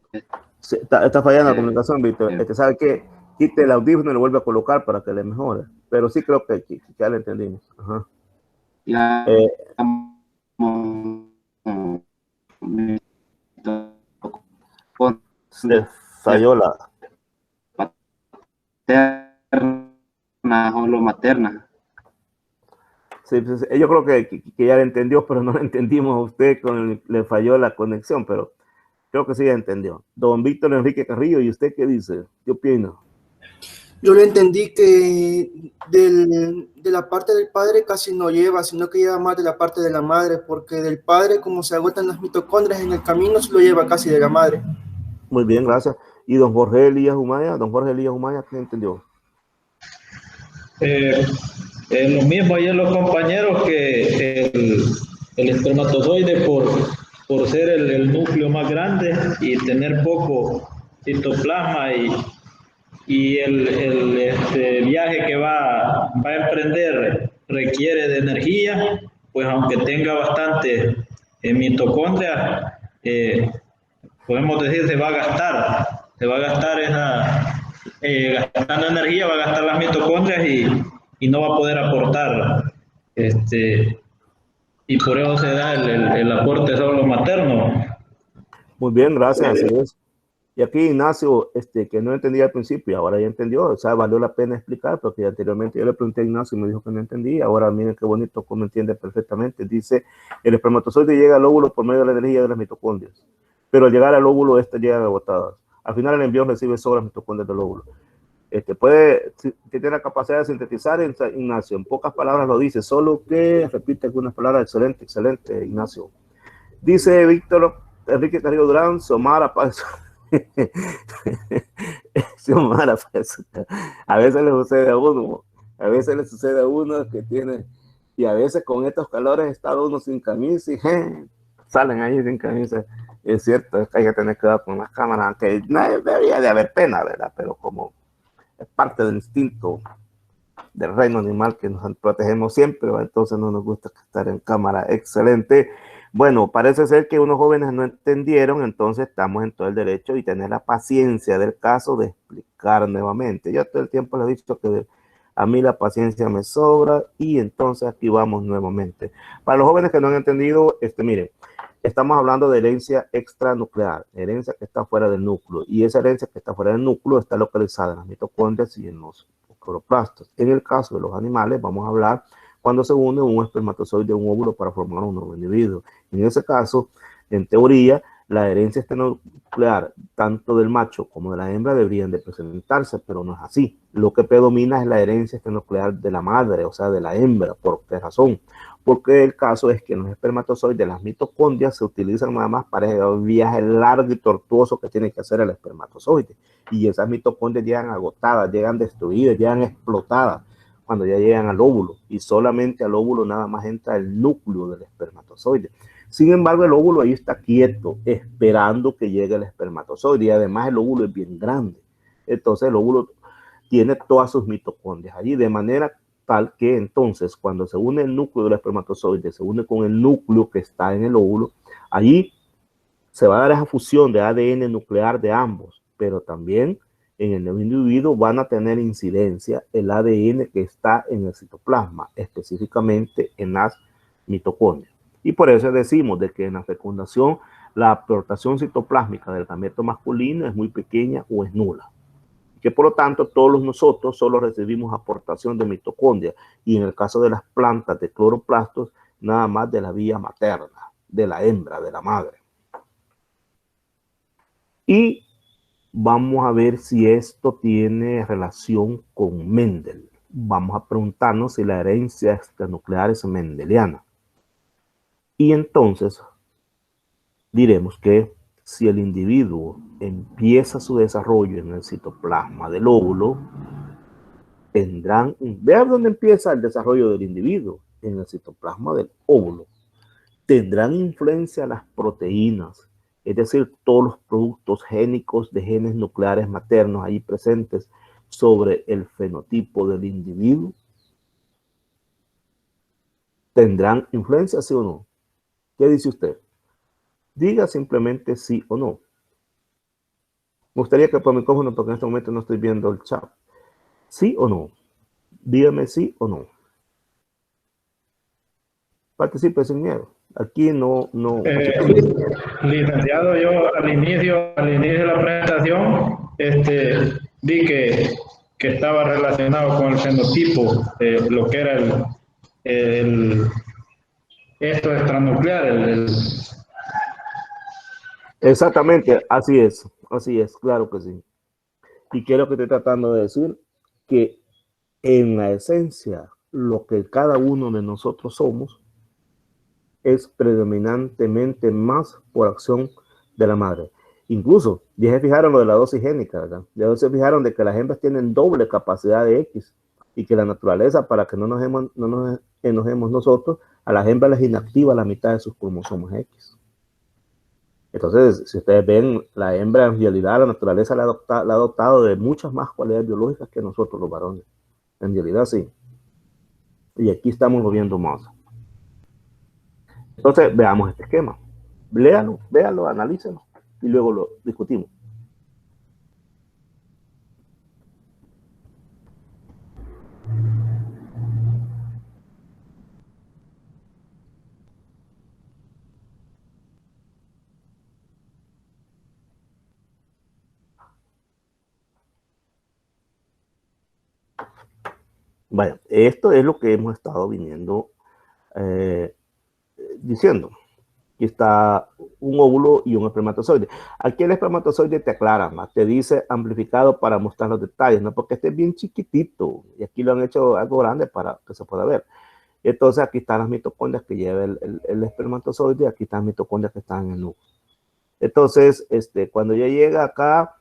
Entonces, está fallando la comunicación, Víctor. ¿Sabe qué? Quite el audífono y lo vuelve a colocar para que le mejore. Pero sí creo que ya le entendimos. Ajá. Ya, se falló la paterna o lo materna. Sí, pues, yo creo que ya le entendió, pero no le entendimos a usted, le falló la conexión, pero creo que sí ya entendió. Don Víctor Enrique Carrillo, ¿y usted qué dice? ¿Qué opina? Yo le entendí que de la parte del padre casi no lleva, sino que lleva más de la parte de la madre, porque del padre, como se agotan las mitocondrias en el camino, se lo lleva casi de la madre. Muy bien, gracias. ¿Y don Jorge Elías Humaya? ¿Qué entendió? Lo mismo ayer los compañeros, que el espermatozoide, por ser el núcleo más grande y tener poco citoplasma y el viaje que va a emprender requiere de energía, pues aunque tenga bastante mitocondria, podemos decir se va a gastar gastando energía, va a gastar las mitocondrias y no va a poder aportar, y por eso se da el aporte solo materno. Muy bien, gracias, así es. Y aquí Ignacio, que no entendía al principio, ahora ya entendió, o sea, valió la pena explicar, porque anteriormente yo le pregunté a Ignacio y me dijo que no entendía, ahora miren qué bonito, cómo entiende perfectamente. Dice, el espermatozoide llega al óvulo por medio de la energía de las mitocondrias, pero al llegar al óvulo, estas llegan agotadas. Al final el embrión recibe sobras mitocondrias del óvulo. Tiene la capacidad de sintetizar, Ignacio, en pocas palabras lo dice, solo que repite algunas palabras. Excelente, excelente, Ignacio. Dice Víctor Enrique Carrillo Durán, Xiomara Paz. Xiomara Paz. A veces le sucede a uno que tiene, y a veces con estos calores está uno sin camisa y salen ahí sin camisa. Es cierto, es que hay que tener cuidado con las cámaras, aunque no debería de haber pena, ¿verdad? Pero como es parte del instinto del reino animal que nos protegemos siempre, entonces no nos gusta estar en cámara. Excelente. Bueno, parece ser que unos jóvenes no entendieron, entonces estamos en todo el derecho y tener la paciencia del caso de explicar nuevamente. Yo todo el tiempo les he dicho que a mí la paciencia me sobra y entonces aquí vamos nuevamente. Para los jóvenes que no han entendido, miren, estamos hablando de herencia extranuclear, herencia que está fuera del núcleo, y esa herencia que está fuera del núcleo está localizada en las mitocondrias y en los cloroplastos. En el caso de los animales, vamos a hablar cuando se une un espermatozoide a un óvulo para formar un nuevo individuo. En ese caso, en teoría, la herencia extranuclear, tanto del macho como de la hembra, deberían de presentarse, pero no es así. Lo que predomina es la herencia extranuclear de la madre, o sea, de la hembra. ¿Por qué razón? Porque el caso es que en los espermatozoides de las mitocondrias se utilizan nada más para el viaje largo y tortuoso que tiene que hacer el espermatozoide. Y esas mitocondrias llegan agotadas, llegan destruidas, llegan explotadas cuando ya llegan al óvulo. Y solamente al óvulo nada más entra el núcleo del espermatozoide. Sin embargo, el óvulo ahí está quieto, esperando que llegue el espermatozoide. Y además el óvulo es bien grande. Entonces el óvulo tiene todas sus mitocondrias allí, de manera tal que entonces cuando se une el núcleo del espermatozoide, se une con el núcleo que está en el óvulo, allí se va a dar esa fusión de ADN nuclear de ambos, pero también en el nuevo individuo van a tener incidencia el ADN que está en el citoplasma, específicamente en las mitocondrias. Y por eso decimos de que en la fecundación la aportación citoplásmica del gameto masculino es muy pequeña o es nula. Que por lo tanto todos nosotros solo recibimos aportación de mitocondria y en el caso de las plantas de cloroplastos nada más de la vía materna, de la hembra, de la madre. Y vamos a ver si esto tiene relación con Mendel. Vamos a preguntarnos si la herencia extranuclear es mendeliana. Y entonces diremos que si el individuo empieza su desarrollo en el citoplasma del óvulo, vean dónde empieza el desarrollo del individuo, en el citoplasma del óvulo. Tendrán influencia las proteínas, es decir, todos los productos génicos de genes nucleares maternos ahí presentes sobre el fenotipo del individuo. ¿Tendrán influencia, sí o no? ¿Qué dice usted? Diga simplemente sí o no. Me gustaría que por micrófono, porque en este momento no estoy viendo el chat. ¿Sí o no? Dígame sí o no. Participe sin miedo. Aquí no. Licenciado, yo al inicio de la presentación, vi que estaba relacionado con el fenotipo, lo que era esto extranuclear, Exactamente, así es, claro que sí. ¿Y qué es lo que estoy tratando de decir? Que en la esencia, lo que cada uno de nosotros somos es predominantemente más por acción de la madre. Incluso, ya se fijaron lo de la dosis génica, ¿verdad? Ya se fijaron de que las hembras tienen doble capacidad de X y que la naturaleza, para que no nos enojemos nosotros, a las hembras les inactiva la mitad de sus cromosomas X. Entonces, si ustedes ven, la hembra en realidad la naturaleza la ha dotado de muchas más cualidades biológicas que nosotros los varones. En realidad sí. Y aquí estamos lo viendo más. Entonces, veamos este esquema. Léalo, analícenlo y luego lo discutimos. Vaya, esto es lo que hemos estado viniendo diciendo. Aquí está un óvulo y un espermatozoide. Aquí el espermatozoide te aclara más, te dice amplificado para mostrar los detalles, ¿no? Porque este es bien chiquitito y aquí lo han hecho algo grande para que se pueda ver. Entonces aquí están las mitocondrias que lleva el espermatozoide y aquí están las mitocondrias que están en el núcleo. Entonces, cuando ya llega acá,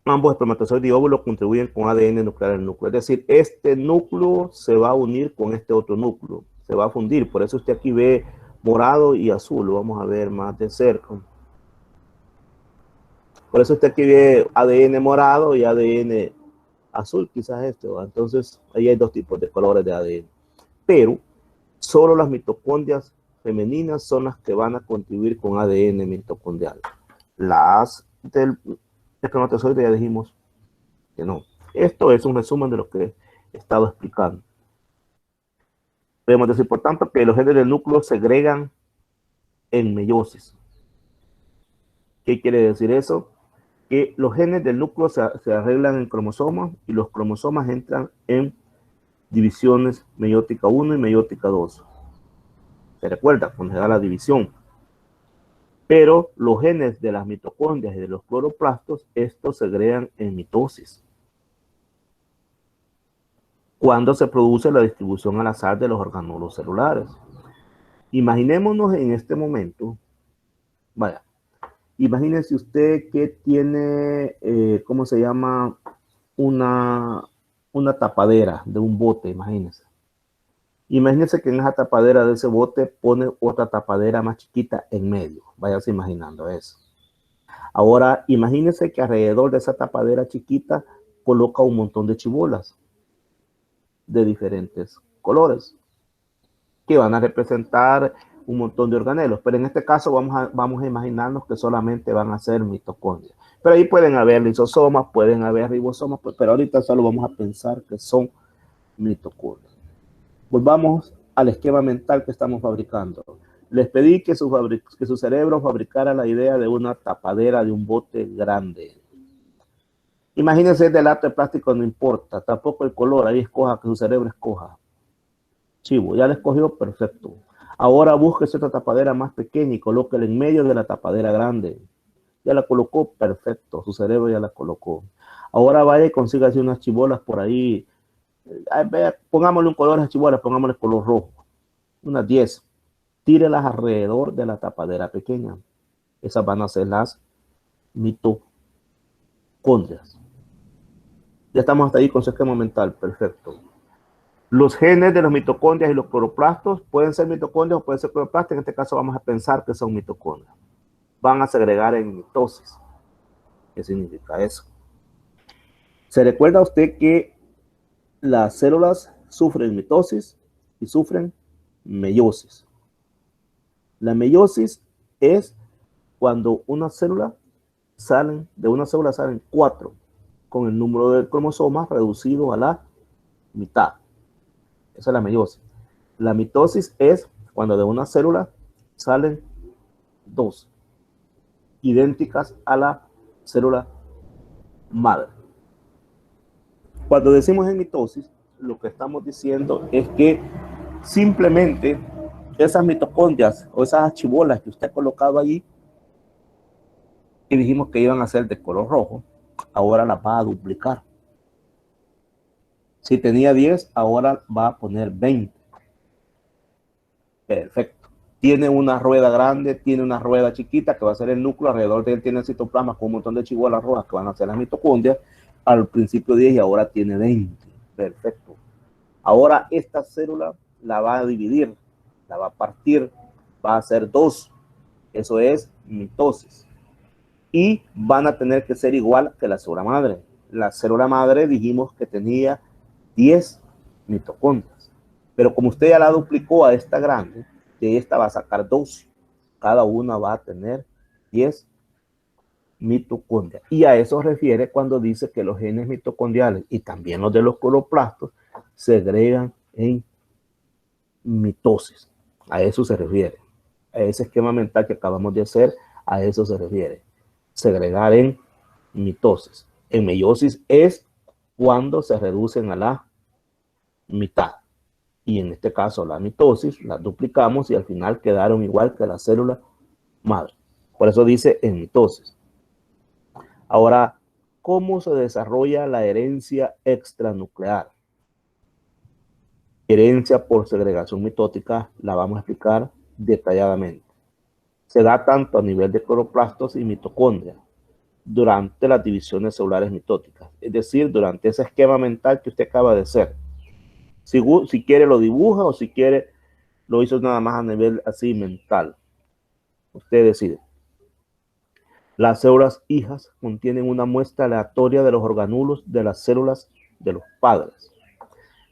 ambos espermatozoides y óvulos contribuyen con ADN nuclear al núcleo. Es decir, este núcleo se va a unir con este otro núcleo, se va a fundir. Por eso usted aquí ve morado y azul, lo vamos a ver más de cerca. Por eso usted aquí ve ADN morado y ADN azul, quizás esto. Entonces, ahí hay dos tipos de colores de ADN. Pero solo las mitocondrias femeninas son las que van a contribuir con ADN mitocondrial. Las del espermatozoide ya dijimos que no. Esto es un resumen de lo que he estado explicando. Podemos decir, por tanto, que los genes del núcleo segregan en meiosis. ¿Qué quiere decir eso? Que los genes del núcleo se arreglan en cromosomas y los cromosomas entran en divisiones meiótica 1 y meiótica 2. Se recuerda cuando se da la división. Pero los genes de las mitocondrias y de los cloroplastos, estos segregan en mitosis, cuando se produce la distribución al azar de los orgánulos celulares. Imaginémonos en este momento, vaya, imagínense usted que tiene, ¿cómo se llama? Una tapadera de un bote, imagínense. Imagínense que en esa tapadera de ese bote pone otra tapadera más chiquita en medio. Váyase imaginando eso. Ahora, imagínense que alrededor de esa tapadera chiquita coloca un montón de chibolas de diferentes colores que van a representar un montón de organelos. Pero en este caso vamos a imaginarnos que solamente van a ser mitocondrias. Pero ahí pueden haber lisosomas, pueden haber ribosomas, pero ahorita solo vamos a pensar que son mitocondrias. Volvamos al esquema mental que estamos fabricando. Les pedí que su cerebro fabricara la idea de una tapadera de un bote grande. Imagínense de lata de plástico, no importa, tampoco el color, ahí escoja, que su cerebro escoja. Chivo, ya la escogió, perfecto. Ahora búsquese otra tapadera más pequeña y colóquela en medio de la tapadera grande. Ya la colocó, perfecto, su cerebro ya la colocó. Ahora vaya y consígase unas chibolas por ahí. Pongámosle un color a las chibolas, pongámosle color rojo. Unas 10. Tírelas alrededor de la tapadera pequeña. Esas van a ser las mitocondrias. Ya estamos hasta ahí con su esquema mental, perfecto. Los genes de los mitocondrias y los cloroplastos pueden ser mitocondrias o pueden ser cloroplastos. En este caso vamos a pensar que son mitocondrias. Van a segregar en mitosis. ¿Qué significa eso? ¿Se recuerda usted que las células sufren mitosis y sufren meiosis? La meiosis es cuando de una célula salen 4 con el número de cromosomas reducido a la mitad. Esa es la meiosis. La mitosis es cuando de una célula salen 2 idénticas a la célula madre. Cuando decimos en mitosis, lo que estamos diciendo es que simplemente esas mitocondrias o esas chibolas que usted ha colocado allí y dijimos que iban a ser de color rojo, ahora las va a duplicar. Si tenía 10, ahora va a poner 20. Perfecto. Tiene una rueda grande, tiene una rueda chiquita que va a ser el núcleo, alrededor de él tiene el citoplasma con un montón de chibolas rojas que van a ser las mitocondrias. Al principio 10 y ahora tiene 20. Perfecto. Ahora esta célula la va a dividir, la va a partir, va a hacer 2. Eso es mitosis. Y van a tener que ser igual que la célula madre. La célula madre dijimos que tenía 10 mitocondrias. Pero como usted ya la duplicó a esta grande, de esta va a sacar 2. Cada una va a tener 10 mitocondrias. Y a eso refiere cuando dice que los genes mitocondriales y también los de los cloroplastos se segregan en mitosis. A eso se refiere. A ese esquema mental que acabamos de hacer, a eso se refiere. Segregar en mitosis. En meiosis es cuando se reducen a la mitad. Y en este caso la mitosis, la duplicamos y al final quedaron igual que la célula madre. Por eso dice en mitosis. Ahora, ¿cómo se desarrolla la herencia extranuclear? Herencia por segregación mitótica la vamos a explicar detalladamente. Se da tanto a nivel de cloroplastos y mitocondria durante las divisiones celulares mitóticas, es decir, durante ese esquema mental que usted acaba de hacer. Si quiere lo dibuja o si quiere lo hizo nada más a nivel así mental. Usted decide. Las células hijas contienen una muestra aleatoria de los organulos de las células de los padres.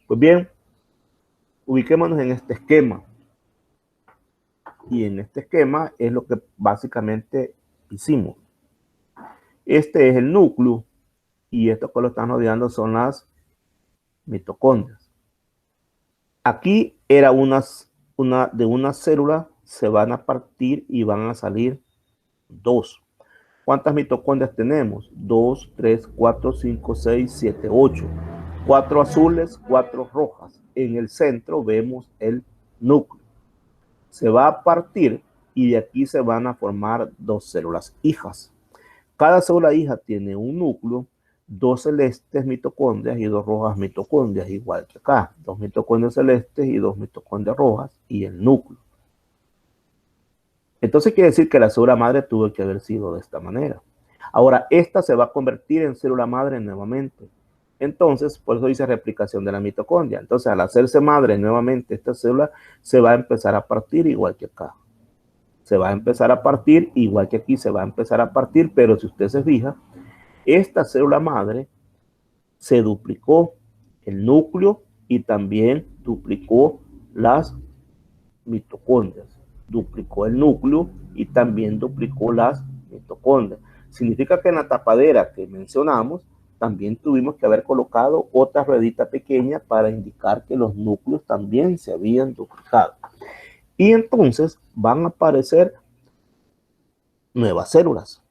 Pues bien, ubiquémonos en este esquema. Y en este esquema es lo que básicamente hicimos. Este es el núcleo y esto que lo están rodeando son las mitocondrias. Aquí era de una célula se van a partir y van a salir dos. ¿Cuántas mitocondrias tenemos? 2, 3, 4, 5, 6, 7, 8. 4 azules, 4 rojas. En el centro vemos el núcleo. Se va a partir y de aquí se van a formar dos células hijas. Cada célula hija tiene un núcleo, 2 celestes mitocondrias y 2 rojas mitocondrias, igual que acá. 2 mitocondrias celestes y 2 mitocondrias rojas y el núcleo. Entonces quiere decir que la célula madre tuvo que haber sido de esta manera. Ahora, esta se va a convertir en célula madre nuevamente. Entonces, por eso dice replicación de la mitocondria. Entonces, al hacerse madre nuevamente, esta célula se va a empezar a partir igual que acá. Se va a empezar a partir igual que aquí se va a empezar a partir, pero si usted se fija, esta célula madre se duplicó el núcleo y también duplicó las mitocondrias. Duplicó el núcleo y también duplicó las mitocondrias. Significa que en la tapadera que mencionamos también tuvimos que haber colocado otra ruedita pequeña para indicar que los núcleos también se habían duplicado. Y entonces van a aparecer nuevas células.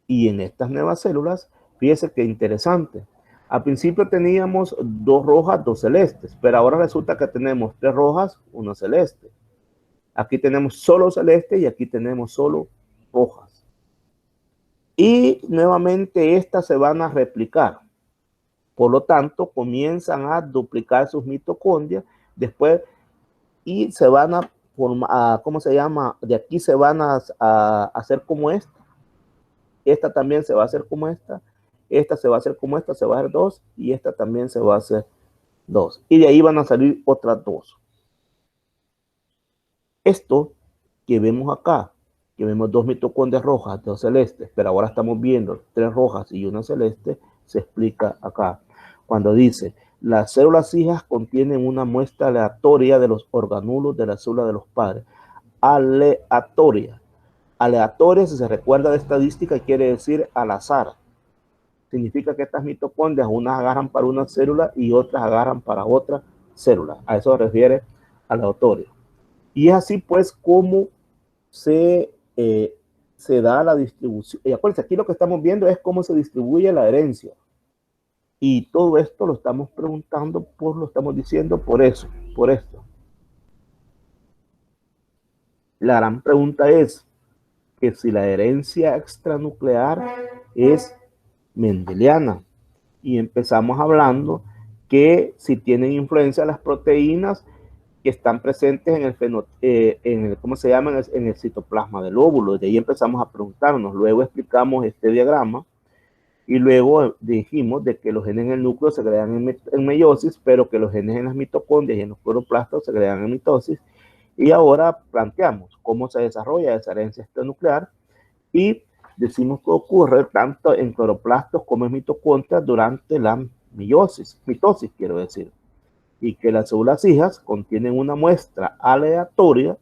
Y en estas nuevas células, fíjese qué interesante. Al principio teníamos 2 rojas, 2 celestes, pero ahora resulta que tenemos 3 rojas, 1 celeste. Aquí tenemos solo celeste y aquí tenemos solo rojas. Y nuevamente estas se van a replicar. Por lo tanto, comienzan a duplicar sus mitocondrias después y se van a formar, ¿cómo se llama? De aquí se van a hacer como esta. Esta también se va a hacer como esta. Esta se va a hacer como esta, se va a hacer 2 y esta también se va a hacer 2. Y de ahí van a salir otras 2. Esto que vemos acá, que vemos 2 mitocondrias rojas, 2 celestes, pero ahora estamos viendo 3 rojas y 1 celeste, se explica acá. Cuando dice, las células hijas contienen una muestra aleatoria de los organulos de la célula de los padres. Aleatoria. Aleatoria, si se recuerda de estadística, quiere decir al azar. Significa que estas mitocondrias, unas agarran para una célula y otras agarran para otra célula. A eso se refiere aleatoria. Y es así pues como se da la distribución. Y acuérdense, aquí lo que estamos viendo es cómo se distribuye la herencia. Y todo esto lo estamos preguntando, lo estamos diciendo por eso, por esto. La gran pregunta es que si la herencia extranuclear es mendeliana. Y empezamos hablando que si tienen influencia las proteínas que están presentes en el ¿cómo se llama? En el citoplasma del óvulo. De ahí empezamos a preguntarnos. Luego explicamos este diagrama y luego dijimos de que los genes en el núcleo se crean en meiosis, pero que los genes en las mitocondrias y en los cloroplastos se crean en mitosis. Y ahora planteamos cómo se desarrolla esa herencia extranuclear y decimos que ocurre tanto en cloroplastos como en mitocondrias durante la mitosis quiero decir. Y que las células hijas contienen una muestra aleatoria,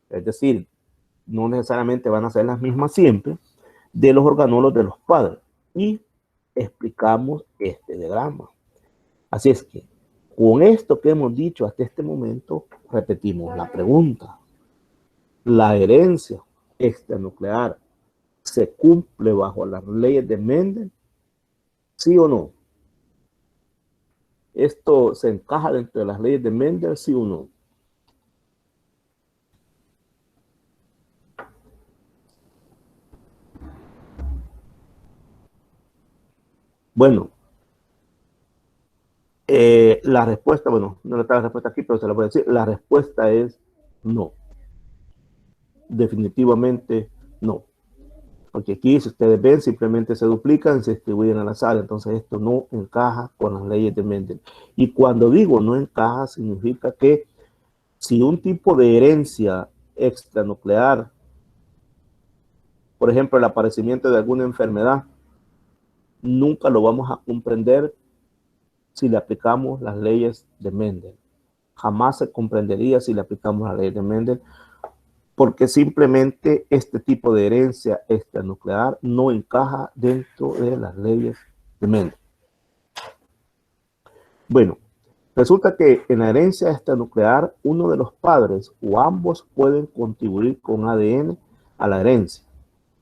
es decir, no necesariamente van a ser las mismas siempre, de los organulos de los padres. Y explicamos este diagrama. Así es que, con esto que hemos dicho hasta este momento, repetimos la pregunta. ¿La herencia extranuclear se cumple bajo las leyes de Mendel? ¿Sí o no? ¿Esto se encaja dentro de las leyes de Mendel, sí o no? Bueno, la respuesta, bueno, no está la respuesta aquí, pero se la voy a decir. La respuesta es no. Definitivamente no. Porque aquí, si ustedes ven, simplemente se duplican, se distribuyen al azar. Entonces, esto no encaja con las leyes de Mendel. Y cuando digo no encaja, significa que si un tipo de herencia extranuclear, por ejemplo, el aparecimiento de alguna enfermedad, nunca lo vamos a comprender si le aplicamos las leyes de Mendel. Jamás se comprendería si le aplicamos las leyes de Mendel, porque simplemente este tipo de herencia extranuclear no encaja dentro de las leyes de Mendel. Bueno, resulta que en la herencia extranuclear, uno de los padres o ambos pueden contribuir con ADN a la herencia.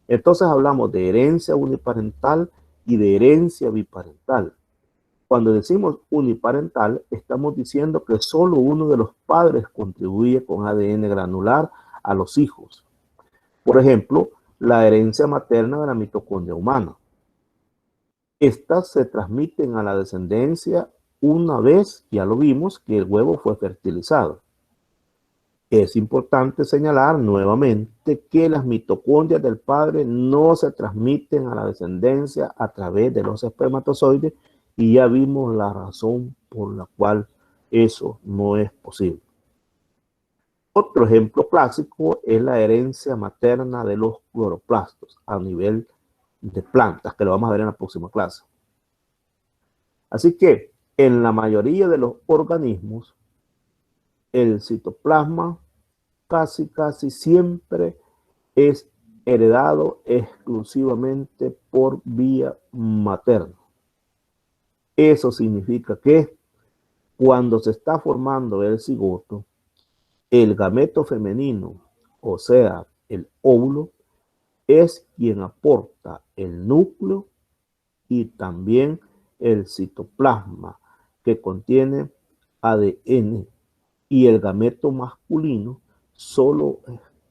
Entonces hablamos de herencia uniparental y de herencia biparental. Cuando decimos uniparental, estamos diciendo que solo uno de los padres contribuye con ADN granular a los hijos. Por ejemplo, la herencia materna de la mitocondria humana. Estas se transmiten a la descendencia una vez, ya lo vimos, que el huevo fue fertilizado. Es importante señalar nuevamente que las mitocondrias del padre no se transmiten a la descendencia a través de los espermatozoides, y ya vimos la razón por la cual eso no es posible. Otro ejemplo clásico es la herencia materna de los cloroplastos a nivel de plantas, que lo vamos a ver en la próxima clase. Así que en la mayoría de los organismos, el citoplasma casi siempre es heredado exclusivamente por vía materna. Eso significa que cuando se está formando el cigoto, el gameto femenino, o sea, el óvulo, es quien aporta el núcleo y también el citoplasma que contiene ADN, y el gameto masculino solo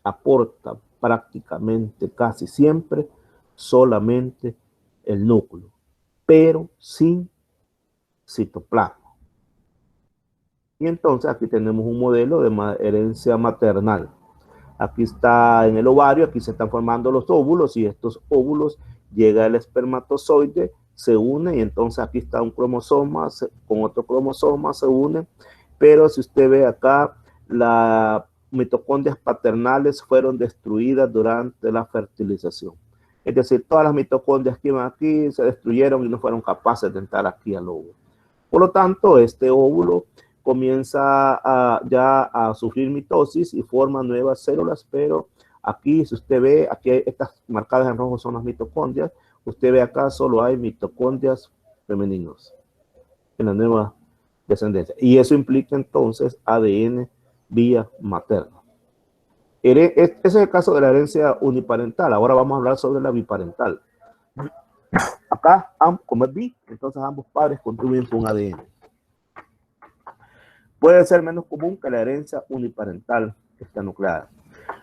aporta prácticamente casi siempre solamente el núcleo, pero sin citoplasma. Y entonces aquí tenemos un modelo de herencia maternal. Aquí está en el ovario, aquí se están formando los óvulos, y estos óvulos llega el espermatozoide, se une, y entonces aquí está un cromosoma con otro cromosoma, se une. Pero si usted ve acá, las mitocondrias paternales fueron destruidas durante la fertilización. Es decir, todas las mitocondrias que iban aquí se destruyeron y no fueron capaces de entrar aquí al óvulo. Por lo tanto, este óvulo comienza ya a sufrir mitosis y forma nuevas células, pero aquí, si usted ve, aquí estas marcadas en rojo son las mitocondrias. Usted ve acá solo hay mitocondrias femeninos en la nueva descendencia. Y eso implica entonces ADN vía materna. Ese es el caso de la herencia uniparental. Ahora vamos a hablar sobre la biparental. Acá, como es bi, entonces ambos padres contribuyen con ADN. Puede ser menos común que la herencia uniparental extranuclear.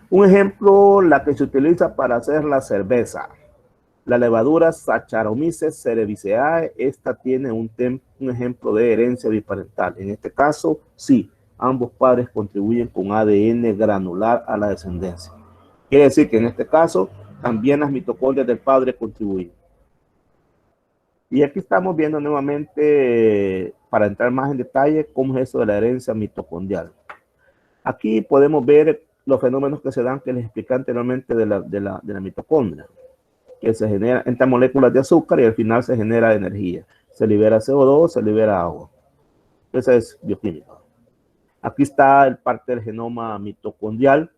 Un ejemplo, la que se utiliza para hacer la cerveza. La levadura Saccharomyces cerevisiae, esta tiene un ejemplo de herencia biparental. En este caso, sí, ambos padres contribuyen con ADN granular a la descendencia. Quiere decir que en este caso, también las mitocondrias del padre contribuyen. Y aquí estamos viendo nuevamente, para entrar más en detalle, cómo es eso de la herencia mitocondrial. Aquí podemos ver los fenómenos que se dan, que les expliqué anteriormente de la mitocondria, que se genera entre moléculas de azúcar y al final se genera energía. Se libera CO2, se libera agua. Esa es bioquímica. Aquí está el parte del genoma mitocondrial.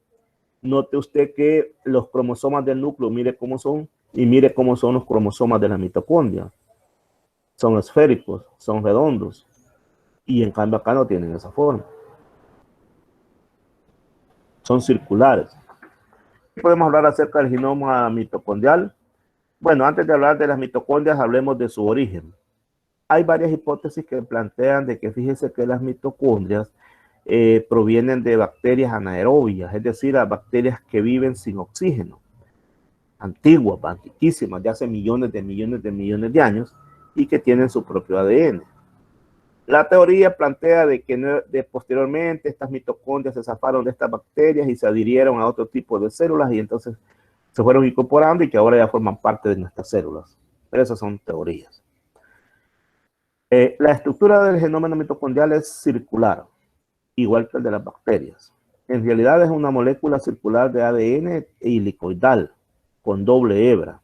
Note usted que los cromosomas del núcleo, mire cómo son, y mire cómo son los cromosomas de la mitocondria. Son esféricos, son redondos, y en cambio acá no tienen esa forma. Son circulares. Podemos hablar acerca del genoma mitocondrial. Bueno, antes de hablar de las mitocondrias, hablemos de su origen. hay varias hipótesis que plantean de que fíjese que las mitocondrias provienen de bacterias anaerobias, es decir, las bacterias que viven sin oxígeno, antiguas, antiquísimas, de hace millones de años, y que tienen su propio ADN. La teoría plantea de que posteriormente estas mitocondrias se zafaron de estas bacterias y se adhirieron a otro tipo de células y entonces se fueron incorporando y que ahora ya forman parte de nuestras células. Pero esas son teorías. La estructura del genoma mitocondrial es circular, igual que el de las bacterias. En realidad es una molécula circular de ADN helicoidal, con doble hebra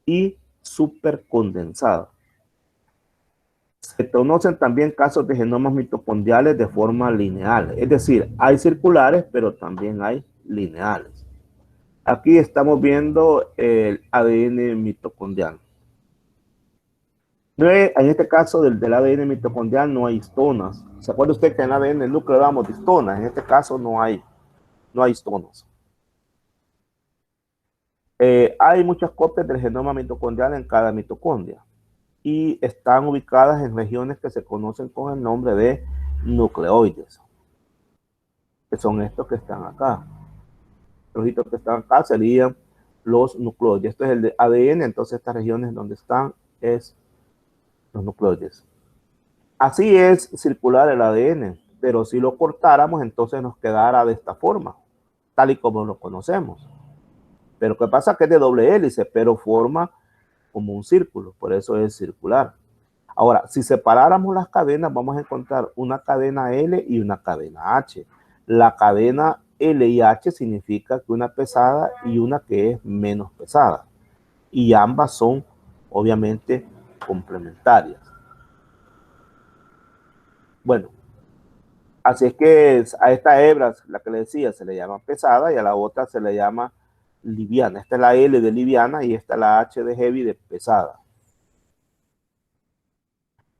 y supercondensada. Se conocen también casos de genomas mitocondriales de forma lineal, es decir, hay circulares, pero también hay lineales. Aquí estamos viendo el ADN mitocondrial. En este caso del ADN mitocondrial no hay histonas. ¿Se acuerda usted que en el ADN del núcleo hablamos de histonas? En este caso no hay histonas. Hay muchas copias del genoma mitocondrial en cada mitocondria y están ubicadas en regiones que se conocen con el nombre de nucleoides, que son estos que están acá. Los hitos que están acá serían los nucleoides. Esto es el de ADN, entonces estas regiones donde están es los nucleoides. Así es circular el ADN, pero si lo cortáramos, entonces nos quedara de esta forma, tal y como lo conocemos. Pero ¿qué pasa? Que es de doble hélice, pero forma como un círculo, por eso es circular. Ahora, si separáramos las cadenas, vamos a encontrar una cadena L y una cadena H. La cadena L y H significa que una pesada y una que es menos pesada. Y ambas son, obviamente, complementarias. Bueno, así es que a esta hebra, la que le decía, se le llama pesada y a la otra se le llama liviana. Esta es la L de liviana y esta es la H de heavy, de pesada.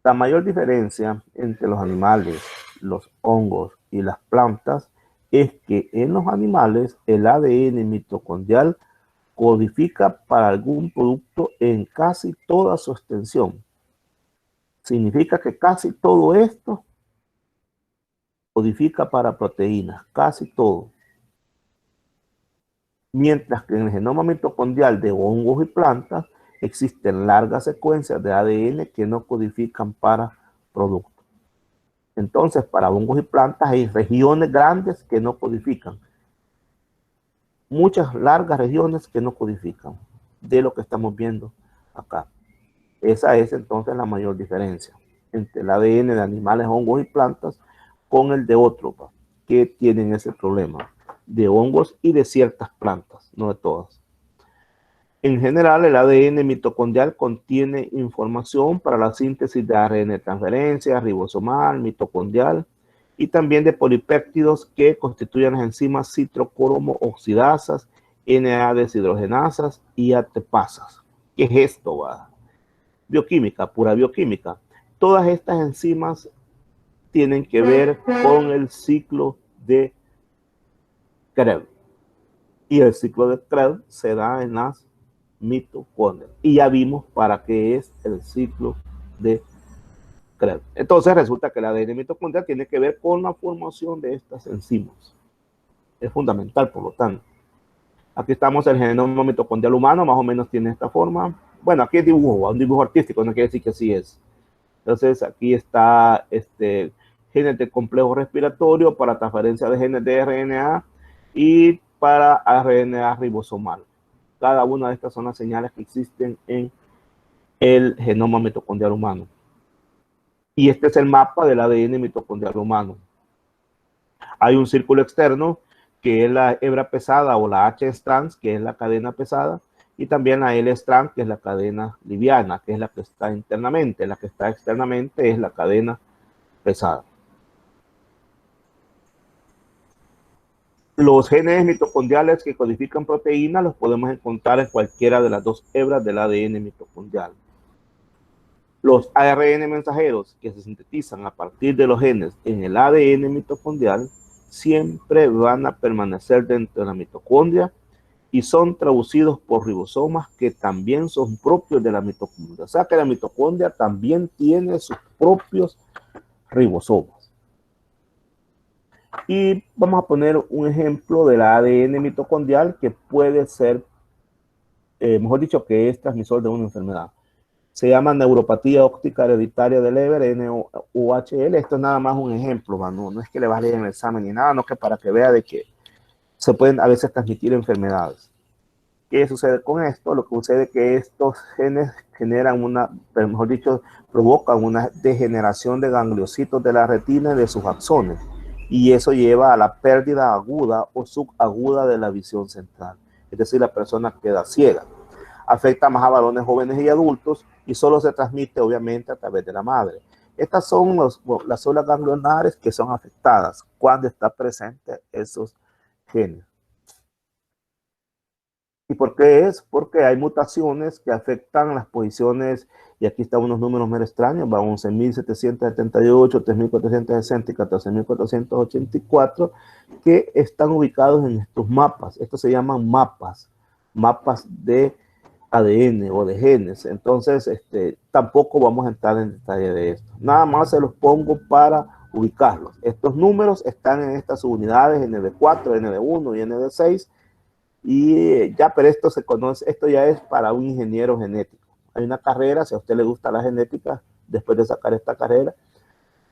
La mayor diferencia entre los animales, los hongos y las plantas es que en los animales el ADN mitocondrial codifica para algún producto en casi toda su extensión. Significa que casi todo esto codifica para proteínas, casi todo. Mientras que en el genoma mitocondrial de hongos y plantas existen largas secuencias de ADN que no codifican para productos. Entonces, para hongos y plantas hay regiones grandes que no codifican. Muchas largas regiones que no codifican de lo que estamos viendo acá. Esa es entonces la mayor diferencia entre el ADN de animales, hongos y plantas con el de otros que tienen ese problema de hongos y de ciertas plantas, no de todas. En general, el ADN mitocondrial contiene información para la síntesis de ARN de transferencia, ribosomal, mitocondrial y también de polipéptidos que constituyen las enzimas citrocromo oxidasas, NAD deshidrogenasas y ATPasas. ¿Qué es esto? Bioquímica, pura bioquímica. Todas estas enzimas tienen que ver con el ciclo de Krebs. Y el ciclo de Krebs se da en las mitocondrias. Y ya vimos para qué es el ciclo de Krebs. Entonces resulta que el ADN mitocondrial tiene que ver con la formación de estas enzimas. Es fundamental, por lo tanto. Aquí estamos el genoma mitocondrial humano, más o menos tiene esta forma. Bueno, aquí es dibujo, un dibujo artístico, no quiere decir que así es. Entonces aquí está genes de complejo respiratorio para transferencia de genes de RNA y para RNA ribosomal. Cada una de estas son las señales que existen en el genoma mitocondrial humano. Y este es el mapa del ADN mitocondrial humano. Hay un círculo externo que es la hebra pesada o la H-strands, que es la cadena pesada, y también la L-strand, que es la cadena liviana, que es la que está internamente. La que está externamente es la cadena pesada. Los genes mitocondriales que codifican proteínas los podemos encontrar en cualquiera de las dos hebras del ADN mitocondrial. Los ARN mensajeros que se sintetizan a partir de los genes en el ADN mitocondrial siempre van a permanecer dentro de la mitocondria y son traducidos por ribosomas que también son propios de la mitocondria. O sea que la mitocondria también tiene sus propios ribosomas. Y vamos a poner un ejemplo del ADN mitocondrial que puede ser, mejor dicho, que es transmisor de una enfermedad. Se llama neuropatía óptica hereditaria de Leber, NOHL. Esto es nada más un ejemplo, no es que le vas a leer en el examen ni nada, no, que para que vea de que se pueden a veces transmitir enfermedades. ¿Qué sucede con esto? Lo que sucede es que estos genes generan mejor dicho, provocan una degeneración de gangliocitos de la retina y de sus axones. Y eso lleva a la pérdida aguda o subaguda de la visión central. Es decir, la persona queda ciega. Afecta más a varones jóvenes y adultos y solo se transmite obviamente a través de la madre. Estas son las células ganglionares que son afectadas cuando está presente esos genes. ¿Y por qué es? Porque hay mutaciones que afectan las posiciones, y aquí están unos números medio extraños, va 11.778, 3.460 y 14.484, que están ubicados en estos mapas. Estos se llaman mapas de ADN o de genes. Entonces, tampoco vamos a entrar en detalle de esto. Nada más se los pongo para ubicarlos. Estos números están en estas subunidades, ND4, ND1 y ND6, y ya, pero esto se conoce, esto ya es para un ingeniero genético. Hay una carrera, si a usted le gusta la genética, después de sacar esta carrera,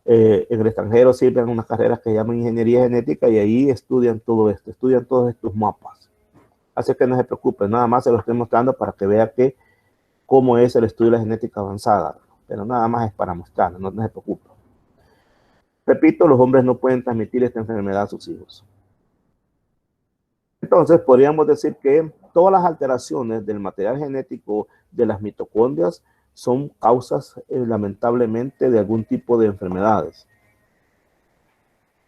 en el extranjero sirven unas carreras que se llaman ingeniería genética y ahí estudian todo esto, estudian todos estos mapas. Así que no se preocupe, nada más se lo estoy mostrando para que vea cómo es el estudio de la genética avanzada, pero nada más es para mostrarlo, no se preocupe. Repito, los hombres no pueden transmitir esta enfermedad a sus hijos. Entonces, podríamos decir que todas las alteraciones del material genético de las mitocondrias son causas, lamentablemente, de algún tipo de enfermedades.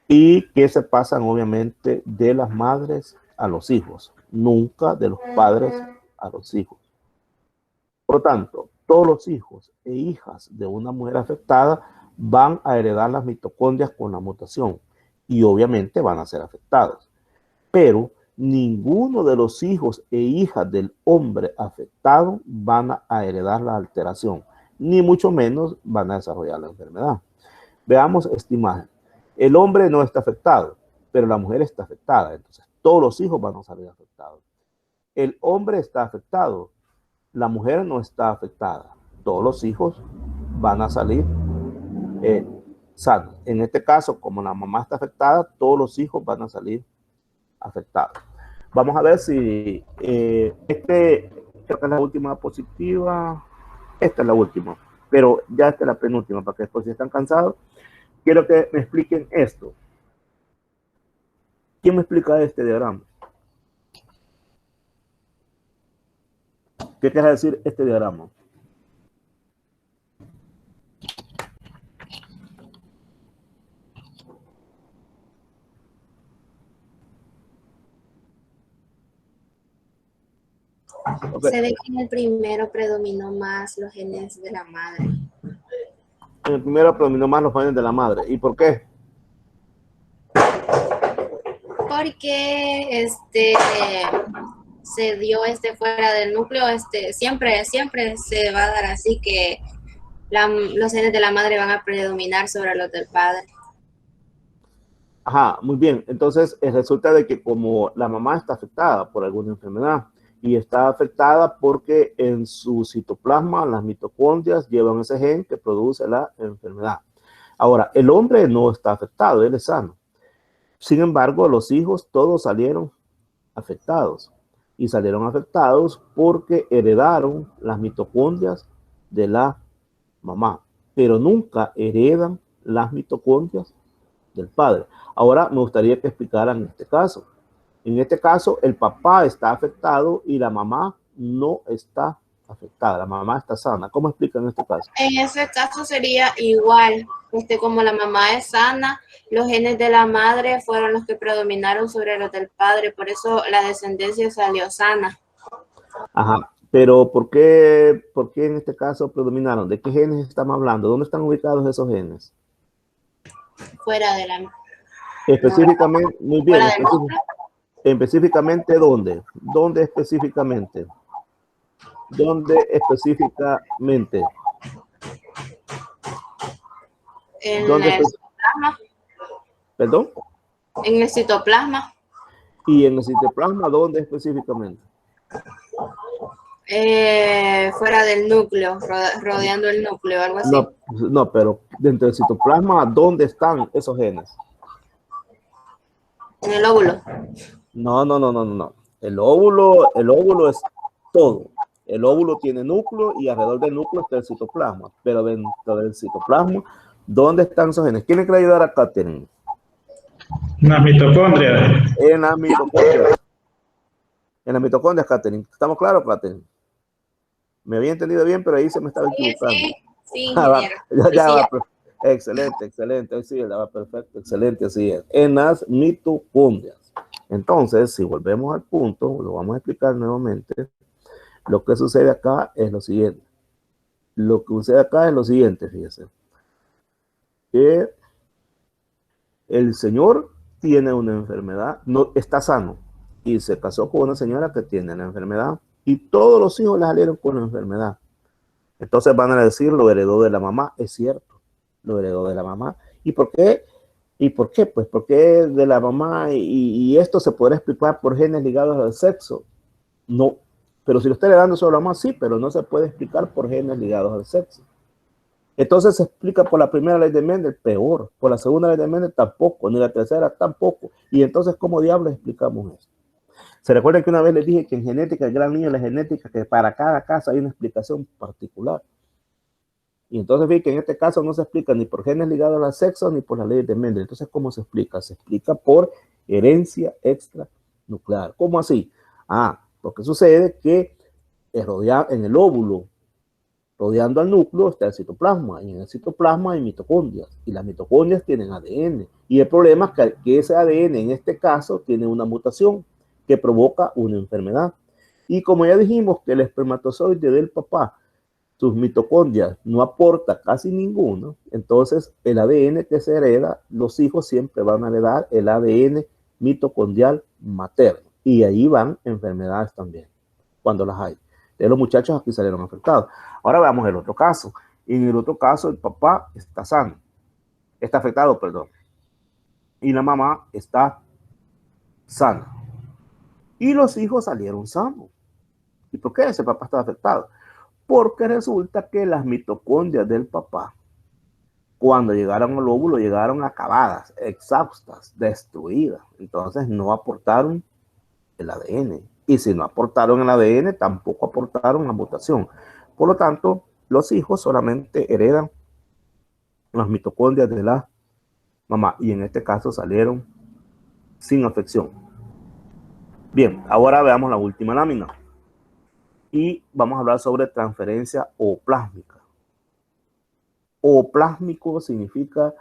Y que se pasan, obviamente, de las madres a los hijos, nunca de los padres a los hijos. Por lo tanto, todos los hijos e hijas de una mujer afectada van a heredar las mitocondrias con la mutación y obviamente van a ser afectados. Pero ninguno de los hijos e hijas del hombre afectado van a heredar la alteración, ni mucho menos van a desarrollar la enfermedad. Veamos esta imagen. El hombre no está afectado, pero la mujer está afectada. Entonces, todos los hijos van a salir afectados. El hombre está afectado, la mujer no está afectada. Todos los hijos van a salir sanos. En este caso, como la mamá está afectada, todos los hijos van a salir afectados. Vamos a ver si creo que es la última diapositiva. Esta es la última, pero ya esta es la penúltima, para que después, si están cansados, quiero que me expliquen esto. ¿Quién me explica este diagrama? ¿Qué quiere decir este diagrama? Okay. Se ve que en el primero predominó más los genes de la madre. En el primero predominó más los genes de la madre. ¿Y por qué? Porque se dio fuera del núcleo, siempre se va a dar así que los genes de la madre van a predominar sobre los del padre. Ajá, muy bien. Entonces resulta de que como la mamá está afectada por alguna enfermedad y está afectada porque en su citoplasma las mitocondrias llevan ese gen que produce la enfermedad. Ahora, el hombre no está afectado, él es sano. Sin embargo, los hijos todos salieron afectados. Y salieron afectados porque heredaron las mitocondrias de la mamá. Pero nunca heredan las mitocondrias del padre. Ahora me gustaría que explicaran este caso. En este caso, el papá está afectado y la mamá no está afectada. La mamá está sana. ¿Cómo explican este caso? En ese caso sería igual. Como la mamá es sana, los genes de la madre fueron los que predominaron sobre los del padre. Por eso la descendencia salió sana. Ajá. Pero ¿por qué en este caso predominaron? ¿De qué genes estamos hablando? ¿Dónde están ubicados esos genes? Fuera de la... Específicamente, muy bien. Específicamente, ¿dónde? ¿Dónde específicamente? ¿Dónde específicamente? En ¿Dónde el citoplasma. ¿Perdón? En el citoplasma. ¿Y en el citoplasma dónde específicamente? Fuera del núcleo, rodeando el núcleo, algo así. No, no, pero dentro del citoplasma, ¿dónde están esos genes? En el óvulo. No. El óvulo es todo. El óvulo tiene núcleo y alrededor del núcleo está el citoplasma. Pero dentro del citoplasma, ¿dónde están esos genes? ¿Quién le quiere ayudar a Katherine? Las mitocondrias. En las mitocondrias. En las mitocondrias, Katherine. ¿Estamos claros, Katherine? Me había entendido bien, pero ahí se me estaba equivocando. Sí, ingeniero. Ya va. Excelente. Sí, ya va perfecto. Excelente, así es. En las mitocondrias. Entonces, si volvemos al punto, lo vamos a explicar nuevamente. Lo que sucede acá es lo siguiente. Fíjese. Que el señor tiene una enfermedad, no está sano, y se casó con una señora que tiene la enfermedad, y todos los hijos le salieron con la enfermedad. Entonces van a decir, lo heredó de la mamá. Es cierto, lo heredó de la mamá. ¿Y por qué? Pues porque de la mamá, y esto se podrá explicar por genes ligados al sexo. No, pero si lo está heredando solo la mamá, sí, pero no se puede explicar por genes ligados al sexo. Entonces se explica por la primera ley de Mendel, peor. Por la segunda ley de Mendel tampoco, ni la tercera tampoco. Y entonces, ¿cómo diablos explicamos esto? Se recuerda que una vez les dije que en genética, el gran niño de la genética, que para cada caso hay una explicación particular. Y entonces vi que en este caso no se explica ni por genes ligados al sexo ni por la ley de Mendel. Entonces, ¿cómo se explica? Se explica por herencia extranuclear. ¿Cómo así? Porque sucede que en el óvulo, rodeando al núcleo, está el citoplasma, y en el citoplasma hay mitocondrias, y las mitocondrias tienen ADN. Y el problema es que ese ADN, en este caso, tiene una mutación que provoca una enfermedad. Y como ya dijimos que el espermatozoide del papá, sus mitocondrias no aporta casi ninguno, entonces el ADN que se hereda, los hijos siempre van a heredar el ADN mitocondrial materno. Y ahí van enfermedades también, cuando las hay. De los muchachos aquí salieron afectados. Ahora veamos el otro caso. En el otro caso, el papá está sano. Está afectado, perdón. Y la mamá está sana. Y los hijos salieron sanos. ¿Y por qué ese papá está afectado? Porque resulta que las mitocondrias del papá, cuando llegaron al óvulo, llegaron acabadas, exhaustas, destruidas. Entonces no aportaron el ADN. Y si no aportaron el ADN, tampoco aportaron la mutación. Por lo tanto, los hijos solamente heredan las mitocondrias de la mamá. Y en este caso salieron sin afección. Bien, ahora veamos la última lámina. Y vamos a hablar sobre transferencia ooplásmica. Ooplásmico significa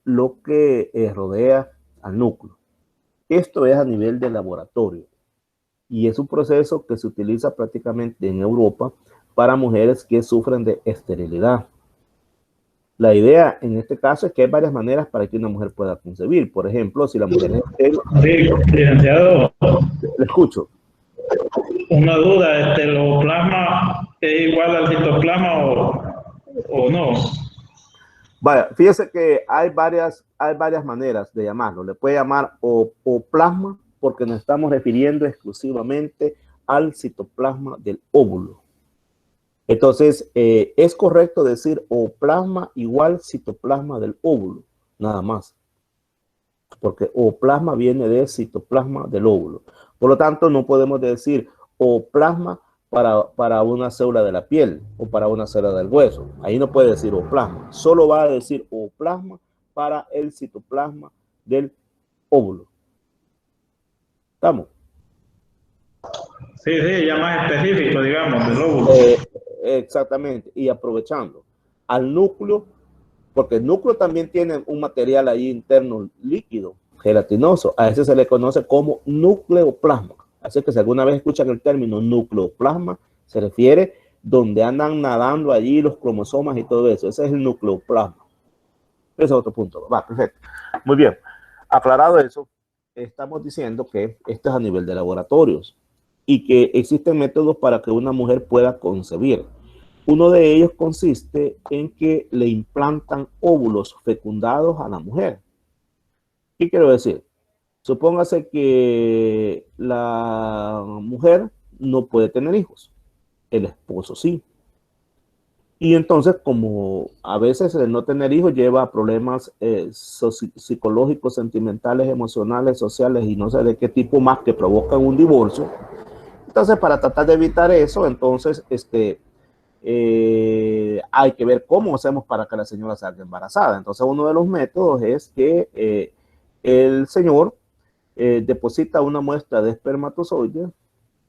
lo que rodea al núcleo. Esto es a nivel de laboratorio. Y es un proceso que se utiliza prácticamente en Europa para mujeres que sufren de esterilidad. La idea en este caso es que hay varias maneras para que una mujer pueda concebir. Por ejemplo, si la mujer es estéril... Sí, licenciado. Le escucho. Una duda, ¿el ooplasma es igual al citoplasma o no? Vaya, fíjese que hay varias maneras de llamarlo. Le puede llamar ooplasma porque nos estamos refiriendo exclusivamente al citoplasma del óvulo. Entonces, es correcto decir ooplasma igual citoplasma del óvulo, nada más. Porque ooplasma viene de citoplasma del óvulo. Por lo tanto, no podemos decir ooplasma para una célula de la piel o para una célula del hueso. Ahí no puede decir ooplasma. Solo va a decir ooplasma para el citoplasma del óvulo. ¿Estamos? Sí, ya más específico, digamos, del óvulo. Exactamente. Y aprovechando al núcleo, porque el núcleo también tiene un material ahí interno líquido, gelatinoso. A ese se le conoce como nucleoplasma. Así que si alguna vez escuchan el término nucleoplasma, se refiere donde andan nadando allí los cromosomas y todo eso. Ese es el nucleoplasma. Ese es otro punto. Va, perfecto. Muy bien. Aclarado eso, estamos diciendo que esto es a nivel de laboratorios y que existen métodos para que una mujer pueda concebir. Uno de ellos consiste en que le implantan óvulos fecundados a la mujer. ¿Qué quiero decir? Supóngase que la mujer no puede tener hijos, el esposo sí. Y entonces, como a veces el no tener hijos lleva a problemas psicológicos, sentimentales, emocionales, sociales y no sé de qué tipo más que provocan un divorcio. Entonces, para tratar de evitar eso, entonces, hay que ver cómo hacemos para que la señora salga embarazada. Entonces, uno de los métodos es que el señor deposita una muestra de espermatozoides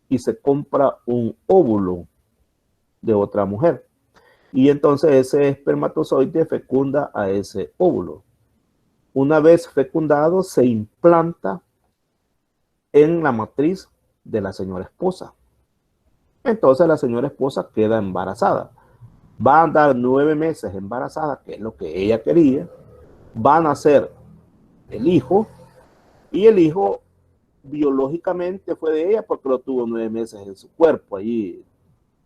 y se compra un óvulo de otra mujer. Y entonces ese espermatozoide fecunda a ese óvulo. Una vez fecundado, se implanta en la matriz de la señora esposa. Entonces la señora esposa queda embarazada. Va a andar 9 meses embarazada, que es lo que ella quería. Va a nacer el hijo y el hijo biológicamente fue de ella porque lo tuvo 9 meses en su cuerpo allí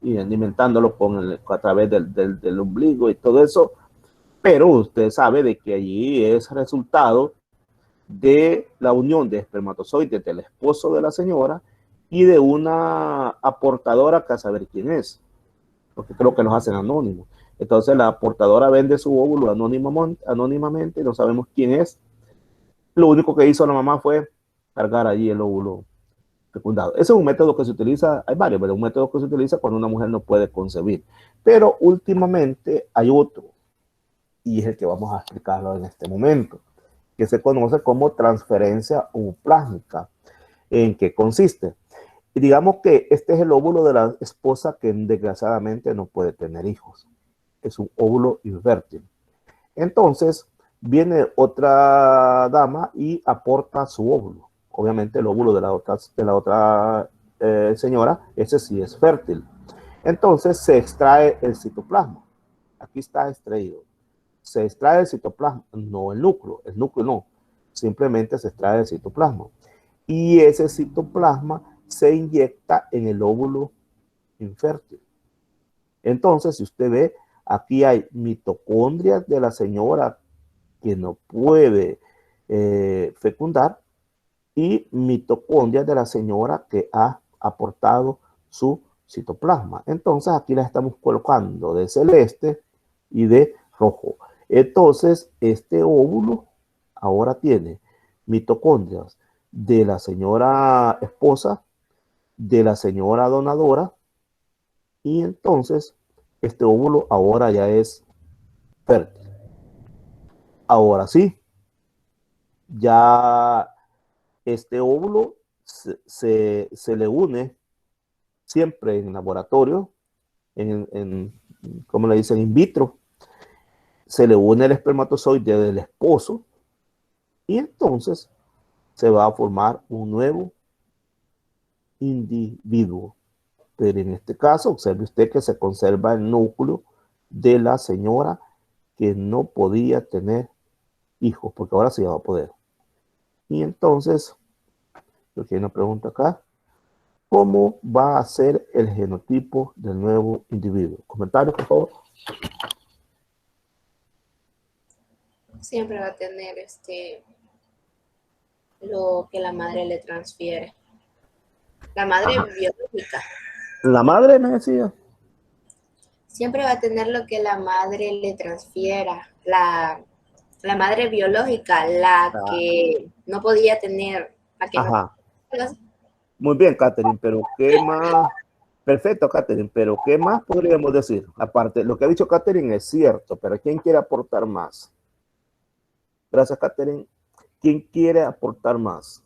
y alimentándolo a través del ombligo y todo eso. Pero usted sabe de que allí es resultado de la unión de espermatozoides del esposo de la señora y de una aportadora que a saber quién es, porque creo que los hacen anónimos. Entonces la aportadora vende su óvulo anónimamente, no sabemos quién es. Lo único que hizo la mamá fue cargar allí el óvulo fecundado. Ese es un método que se utiliza, hay varios, pero un método que se utiliza cuando una mujer no puede concebir. Pero últimamente hay otro, y es el que vamos a explicarlo en este momento, que se conoce como transferencia ovoplásmica. ¿En qué consiste? Y digamos que este es el óvulo de la esposa que desgraciadamente no puede tener hijos. Es un óvulo infértil. Entonces, viene otra dama y aporta su óvulo. Obviamente el óvulo de la otra señora, ese sí es fértil. Entonces se extrae el citoplasma. Aquí está extraído. Se extrae el citoplasma, no el núcleo no, simplemente se extrae el citoplasma. Y ese citoplasma se inyecta en el óvulo infértil. Entonces, si usted ve, aquí hay mitocondrias de la señora que no puede fecundar y mitocondrias de la señora que ha aportado su citoplasma. Entonces, aquí las estamos colocando de celeste y de rojo. Entonces, este óvulo ahora tiene mitocondrias de la señora esposa, de la señora donadora, y entonces este óvulo ahora ya es fértil. Ahora sí, ya este óvulo se le une siempre en laboratorio, como le dicen, in vitro, se le une el espermatozoide del esposo y entonces se va a formar un nuevo individuo. Pero en este caso, observe usted que se conserva el núcleo de la señora que no podía tener hijos, porque ahora sí va a poder. Y entonces, yo quiero una pregunta acá. ¿Cómo va a ser el genotipo del nuevo individuo? Comentarios, por favor. Siempre va a tener lo que la madre le transfiere. La madre biológica. La madre me decía. Siempre va a tener lo que la madre le transfiera. La madre biológica, la que no podía tener. La que Ajá. no. Muy bien, Catherine, pero ¿qué más? Perfecto, Catherine, pero ¿qué más podríamos decir? Aparte, lo que ha dicho Catherine es cierto, pero ¿quién quiere aportar más? Gracias, Catherine. ¿Quién quiere aportar más?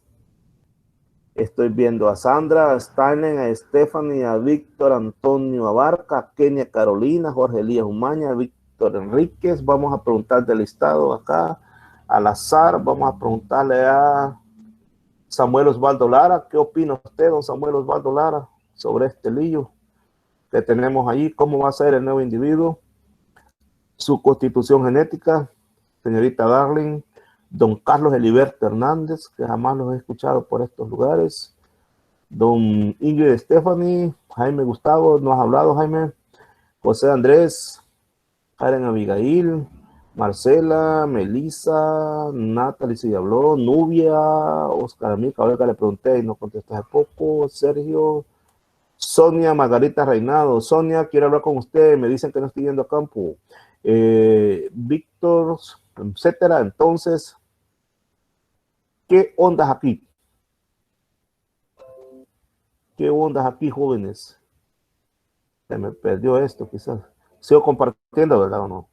Estoy viendo a Sandra, a Steiner, a Stephanie, a Víctor Antonio Abarca, a Kenia Carolina, Jorge Elías Umaña, a Víctor Enríquez. Vamos a preguntar del listado acá. Al azar, vamos a preguntarle a Samuel Osvaldo Lara. ¿Qué opina usted, don Samuel Osvaldo Lara, sobre este lío que tenemos allí? ¿Cómo va a ser el nuevo individuo? Su constitución genética, señorita Darling. Don Carlos Eliberto Hernández, que jamás los he escuchado por estos lugares. Don Ingrid Stephanie, Jaime Gustavo, no has hablado, Jaime. José Andrés, Karen Abigail, Marcela, Melissa, Natalie sí habló, Nubia, Oscar Amica, ahora que le pregunté y no contesté hace poco, Sergio, Sonia Margarita Reinado. Sonia, quiero hablar con usted, me dicen que no estoy yendo a campo. Víctor, etcétera. Entonces, ¿qué ondas aquí? ¿Qué ondas aquí, jóvenes? Se me perdió esto, quizás. Sigo compartiendo, ¿verdad o no?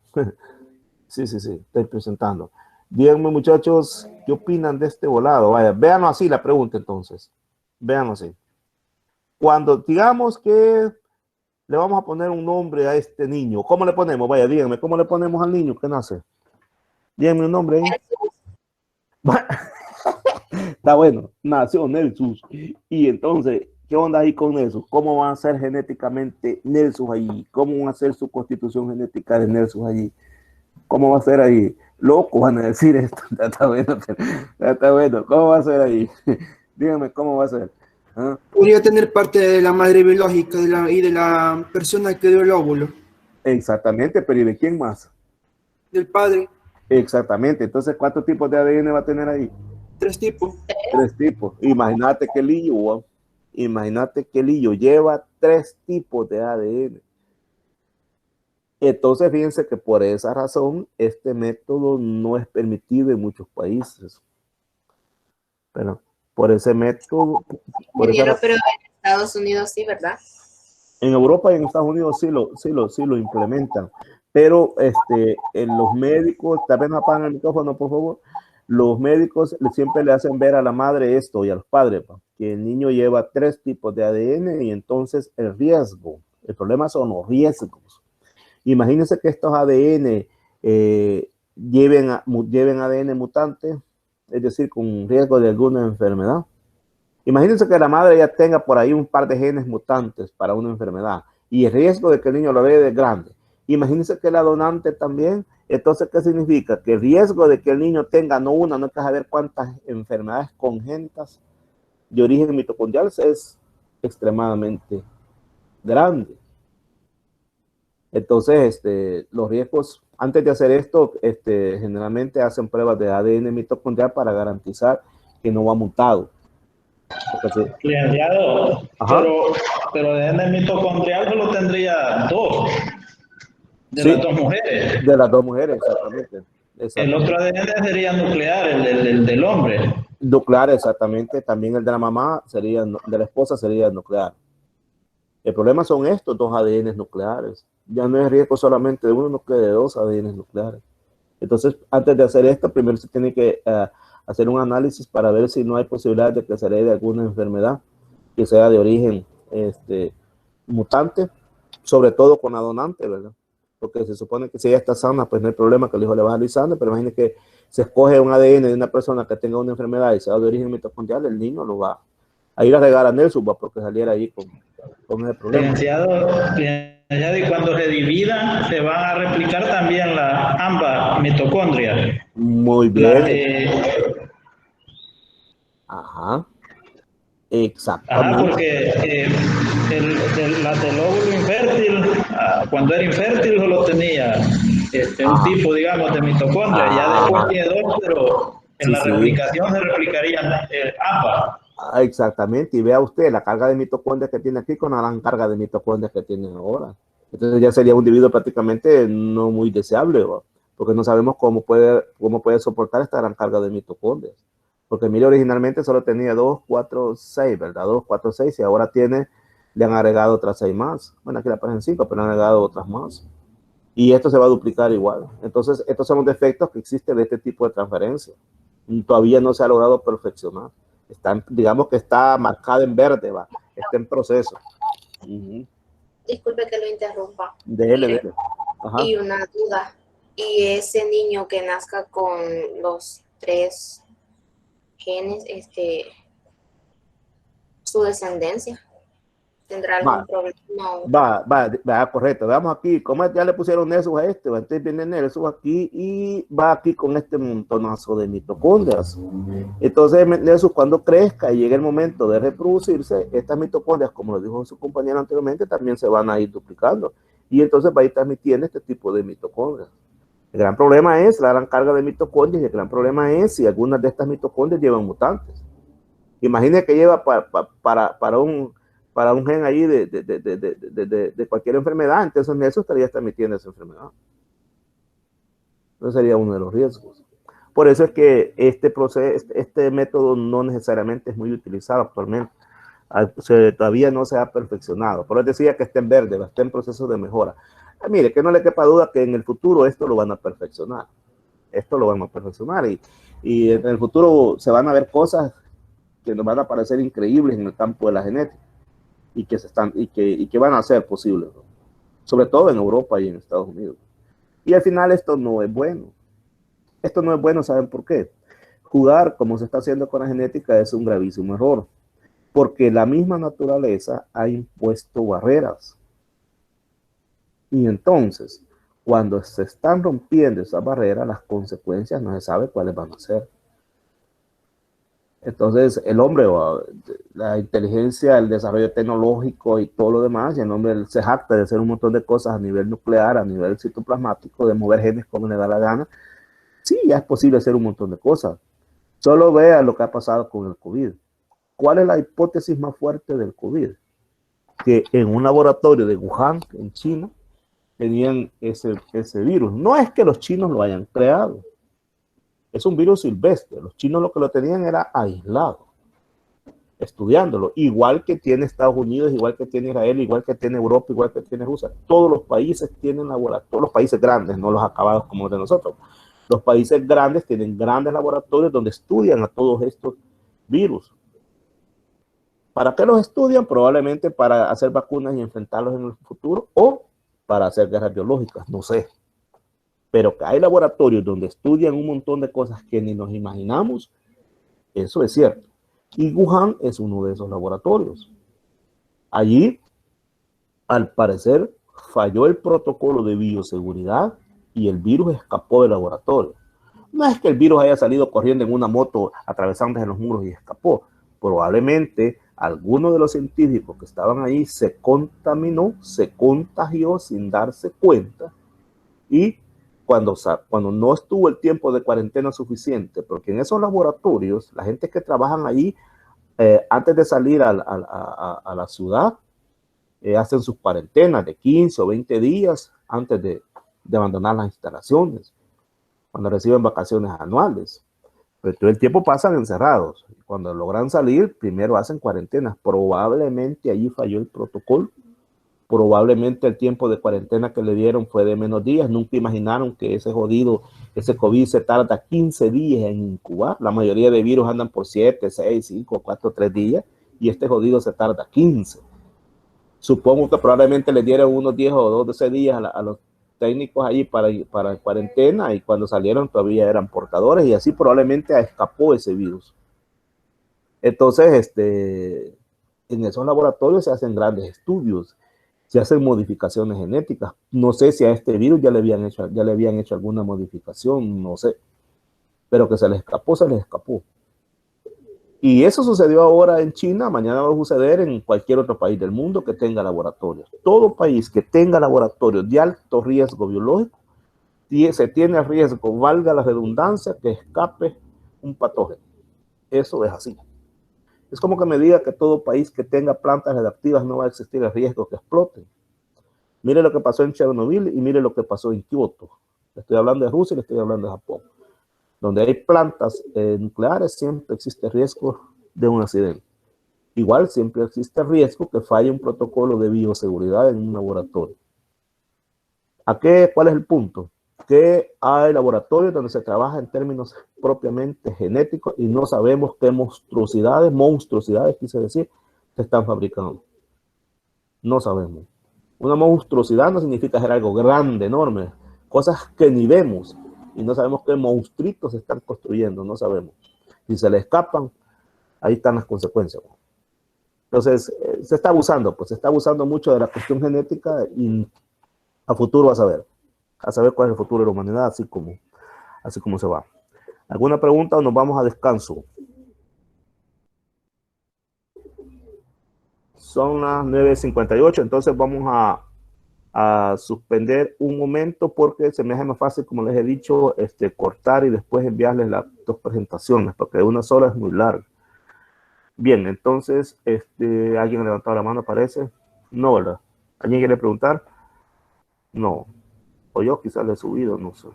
Sí, estoy presentando. Díganme, muchachos, ¿qué opinan de este volado? Vaya, véanlo así la pregunta entonces. Véanlo así. Cuando digamos que le vamos a poner un nombre a este niño, ¿cómo le ponemos? Vaya, díganme, ¿cómo le ponemos al niño que nace? Díganme un nombre ahí. Está bueno, nació Nelson. Y entonces, ¿qué onda ahí con Nelson? ¿Cómo va a ser genéticamente Nelson allí? ¿Cómo va a ser su constitución genética de Nelson allí? ¿Cómo va a ser ahí? Loco van a decir esto. Está bueno, está bueno. ¿Cómo va a ser ahí? Díganme, ¿cómo va a ser? ¿Ah? Podría tener parte de la madre biológica y de la persona que dio el óvulo. Exactamente, pero ¿y de quién más? Del padre. Exactamente. Entonces, ¿cuántos tipos de ADN va a tener ahí? 3 tipos. 3 tipos. Imagínate que el Lillo lleva 3 tipos de ADN. Entonces, fíjense que por esa razón, este método no es permitido en muchos países. Pero por ese método... Pero en Estados Unidos sí, ¿verdad? En Europa y en Estados Unidos sí lo implementan. Pero en los médicos, también apagan el micrófono, por favor. Los médicos siempre le hacen ver a la madre esto y a los padres, que el niño lleva 3 tipos de ADN y entonces el problema son los riesgos. Imagínense que estos ADN lleven ADN mutante, es decir, con riesgo de alguna enfermedad. Imagínense que la madre ya tenga por ahí un par de genes mutantes para una enfermedad y el riesgo de que el niño lo vea de grande. Imagínense que la donante también. Entonces, ¿qué significa? Que el riesgo de que el niño tenga no hay que saber cuántas enfermedades congénitas de origen mitocondrial es extremadamente grande. Entonces, los riesgos, antes de hacer esto, generalmente hacen pruebas de ADN mitocondrial para garantizar que no va mutado. Licenciado, pero de ADN mitocondrial solo tendría 2. Las 2 mujeres. De las 2 mujeres, exactamente. El otro ADN sería nuclear, el del hombre. Nuclear, exactamente. También el de la mamá sería, de la esposa sería nuclear. El problema son estos 2 ADN nucleares. Ya no es riesgo solamente de uno, no que de 2 ADN nucleares. Entonces, antes de hacer esto, primero se tiene que hacer un análisis para ver si no hay posibilidad de que se herede alguna enfermedad que sea de origen mutante, sobre todo con la donante, ¿verdad? Porque se supone que si ella está sana, pues no hay problema que el hijo le va a salir sano, pero imagínate que se escoge un ADN de una persona que tenga una enfermedad y sea de origen mitocondrial, el niño lo va a ir a regar a Nelson porque saliera ahí con ese problema. Licenciado, y cuando se dividan, se van a replicar también ambas mitocondrias. Muy bien. Ajá. Exactamente. Ajá, porque las del óvulo infértil, cuando era infértil solo tenía un tipo, digamos, de mitocondria. Ya después tiene 2, pero en la replicación se replicarían ambas. Exactamente, y vea usted la carga de mitocondrias que tiene aquí con la gran carga de mitocondrias que tiene ahora. Entonces ya sería un individuo prácticamente no muy deseable, ¿va? Porque no sabemos cómo puede soportar esta gran carga de mitocondrias. Porque mire, originalmente solo tenía 2, 4, 6, ¿verdad? 2, 4, 6 y ahora le han agregado otras 6 más. Bueno, aquí le aparecen 5, pero le han agregado otras más. Y esto se va a duplicar igual. Entonces, estos son los defectos que existen de este tipo de transferencia. Todavía no se ha logrado perfeccionar. Digamos que está marcada en verde, va. Está en proceso. Disculpe que lo interrumpa. Dele. Ajá. Y una duda. ¿Y ese niño que nazca con los 3 genes, su descendencia? ¿Tendrá algún problema? No. Va, correcto. Veamos aquí, ¿cómo ya le pusieron Nexus a este? Entonces viene Nexus aquí y va aquí con este montonazo de mitocondrias. Entonces Nexus, cuando crezca y llegue el momento de reproducirse, estas mitocondrias, como lo dijo su compañero anteriormente, también se van a ir duplicando. Y entonces va a ir transmitiendo este tipo de mitocondrias. El gran problema es la gran carga de mitocondrias y el gran problema es si algunas de estas mitocondrias llevan mutantes. Imagine que lleva para un gen ahí de cualquier enfermedad, entonces eso estaría transmitiendo esa enfermedad. Eso sería uno de los riesgos. Por eso es que este método no necesariamente es muy utilizado actualmente. Todavía no se ha perfeccionado. Por eso decía que está en verde, está en proceso de mejora. Mire, que no le quepa duda que en el futuro esto lo van a perfeccionar. Esto lo van a perfeccionar y en el futuro se van a ver cosas que nos van a parecer increíbles en el campo de la genética y que van a ser posibles, ¿no? Sobre todo en Europa y en Estados Unidos. Y al final esto no es bueno. Esto no es bueno, ¿saben por qué? Jugar como se está haciendo con la genética es un gravísimo error, porque la misma naturaleza ha impuesto barreras. Y entonces, cuando se están rompiendo esas barreras, las consecuencias no se sabe cuáles van a ser. Entonces, el hombre, la inteligencia, el desarrollo tecnológico y todo lo demás, y el hombre se jacta de hacer un montón de cosas a nivel nuclear, a nivel citoplasmático, de mover genes como le da la gana. Sí, ya es posible hacer un montón de cosas. Solo vea lo que ha pasado con el COVID. ¿Cuál es la hipótesis más fuerte del COVID? Que en un laboratorio de Wuhan, en China, tenían ese virus. No es que los chinos lo hayan creado. Es un virus silvestre. Los chinos lo que lo tenían era aislado, estudiándolo. Igual que tiene Estados Unidos, igual que tiene Israel, igual que tiene Europa, igual que tiene Rusia. Todos los países tienen laboratorios, todos los países grandes, no los acabados como los de nosotros. Los países grandes tienen grandes laboratorios donde estudian a todos estos virus. ¿Para qué los estudian? Probablemente para hacer vacunas y enfrentarlos en el futuro o para hacer guerras biológicas, no sé. Pero que hay laboratorios donde estudian un montón de cosas que ni nos imaginamos, eso es cierto. Y Wuhan es uno de esos laboratorios. Allí, al parecer, falló el protocolo de bioseguridad y el virus escapó del laboratorio. No es que el virus haya salido corriendo en una moto, atravesándose los muros y escapó. Probablemente alguno de los científicos que estaban ahí se contaminó, se contagió sin darse cuenta y cuando no estuvo el tiempo de cuarentena suficiente, porque en esos laboratorios, la gente que trabajan ahí, antes de salir a la ciudad, hacen sus cuarentenas de 15 o 20 días antes de abandonar las instalaciones, cuando reciben vacaciones anuales. Pero todo el tiempo pasan encerrados. Cuando logran salir, primero hacen cuarentenas. Probablemente allí falló el protocolo. Probablemente el tiempo de cuarentena que le dieron fue de menos días. Nunca imaginaron que ese COVID se tarda 15 días en incubar. La mayoría de virus andan por 7, 6, 5, 4, 3 días. Y este jodido se tarda 15. Supongo que probablemente le dieron unos 10 o 12 días a los técnicos allí para cuarentena, y cuando salieron todavía eran portadores, y así probablemente escapó ese virus. Entonces, en esos laboratorios se hacen grandes estudios, se hacen modificaciones genéticas. No sé si a este virus ya le habían hecho alguna modificación, no sé, pero que se les escapó, se les escapó. Y eso sucedió ahora en China, mañana va a suceder en cualquier otro país del mundo que tenga laboratorios. Todo país que tenga laboratorios de alto riesgo biológico, se tiene el riesgo, valga la redundancia, que escape un patógeno. Eso es así. Es como que me diga que todo país que tenga plantas radiactivas no va a existir el riesgo que exploten. Mire lo que pasó en Chernobyl y mire lo que pasó en Kioto. Le estoy hablando de Rusia y le estoy hablando de Japón. Donde hay plantas nucleares siempre existe riesgo de un accidente. Igual siempre existe riesgo que falle un protocolo de bioseguridad en un laboratorio. ¿Cuál es el punto? Que hay laboratorios donde se trabaja en términos propiamente genéticos y no sabemos qué monstruosidades quise decir, se están fabricando. No sabemos. Una monstruosidad no significa ser algo grande, enorme, cosas que ni vemos. Y no sabemos qué monstruitos se están construyendo, no sabemos. Si se le escapan, ahí están las consecuencias. Entonces, se está abusando, pues se está abusando mucho de la cuestión genética y a futuro a saber cuál es el futuro de la humanidad, así como se va. ¿Alguna pregunta o nos vamos a descanso? Son las 9:58, entonces vamos a suspender un momento porque se me hace más fácil, como les he dicho, cortar y después enviarles las dos presentaciones, porque una sola es muy larga. Bien, entonces, ¿alguien ha levantado la mano, parece? No, ¿verdad? ¿Alguien quiere preguntar? No. O yo quizás le he subido, no sé.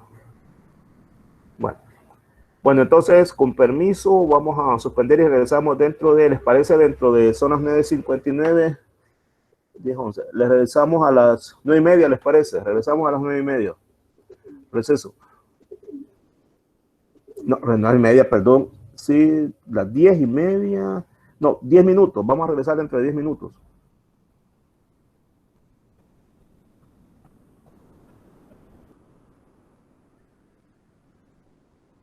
Bueno, entonces, con permiso, vamos a suspender y regresamos ¿les parece? Dentro de zonas 9:59, 10:11. Les regresamos a las 9:30, ¿les parece? Regresamos a las 9:30. Receso. No, 9:30, perdón. Sí, las 10:30. No, 10 minutos. Vamos a regresar dentro de 10 minutos.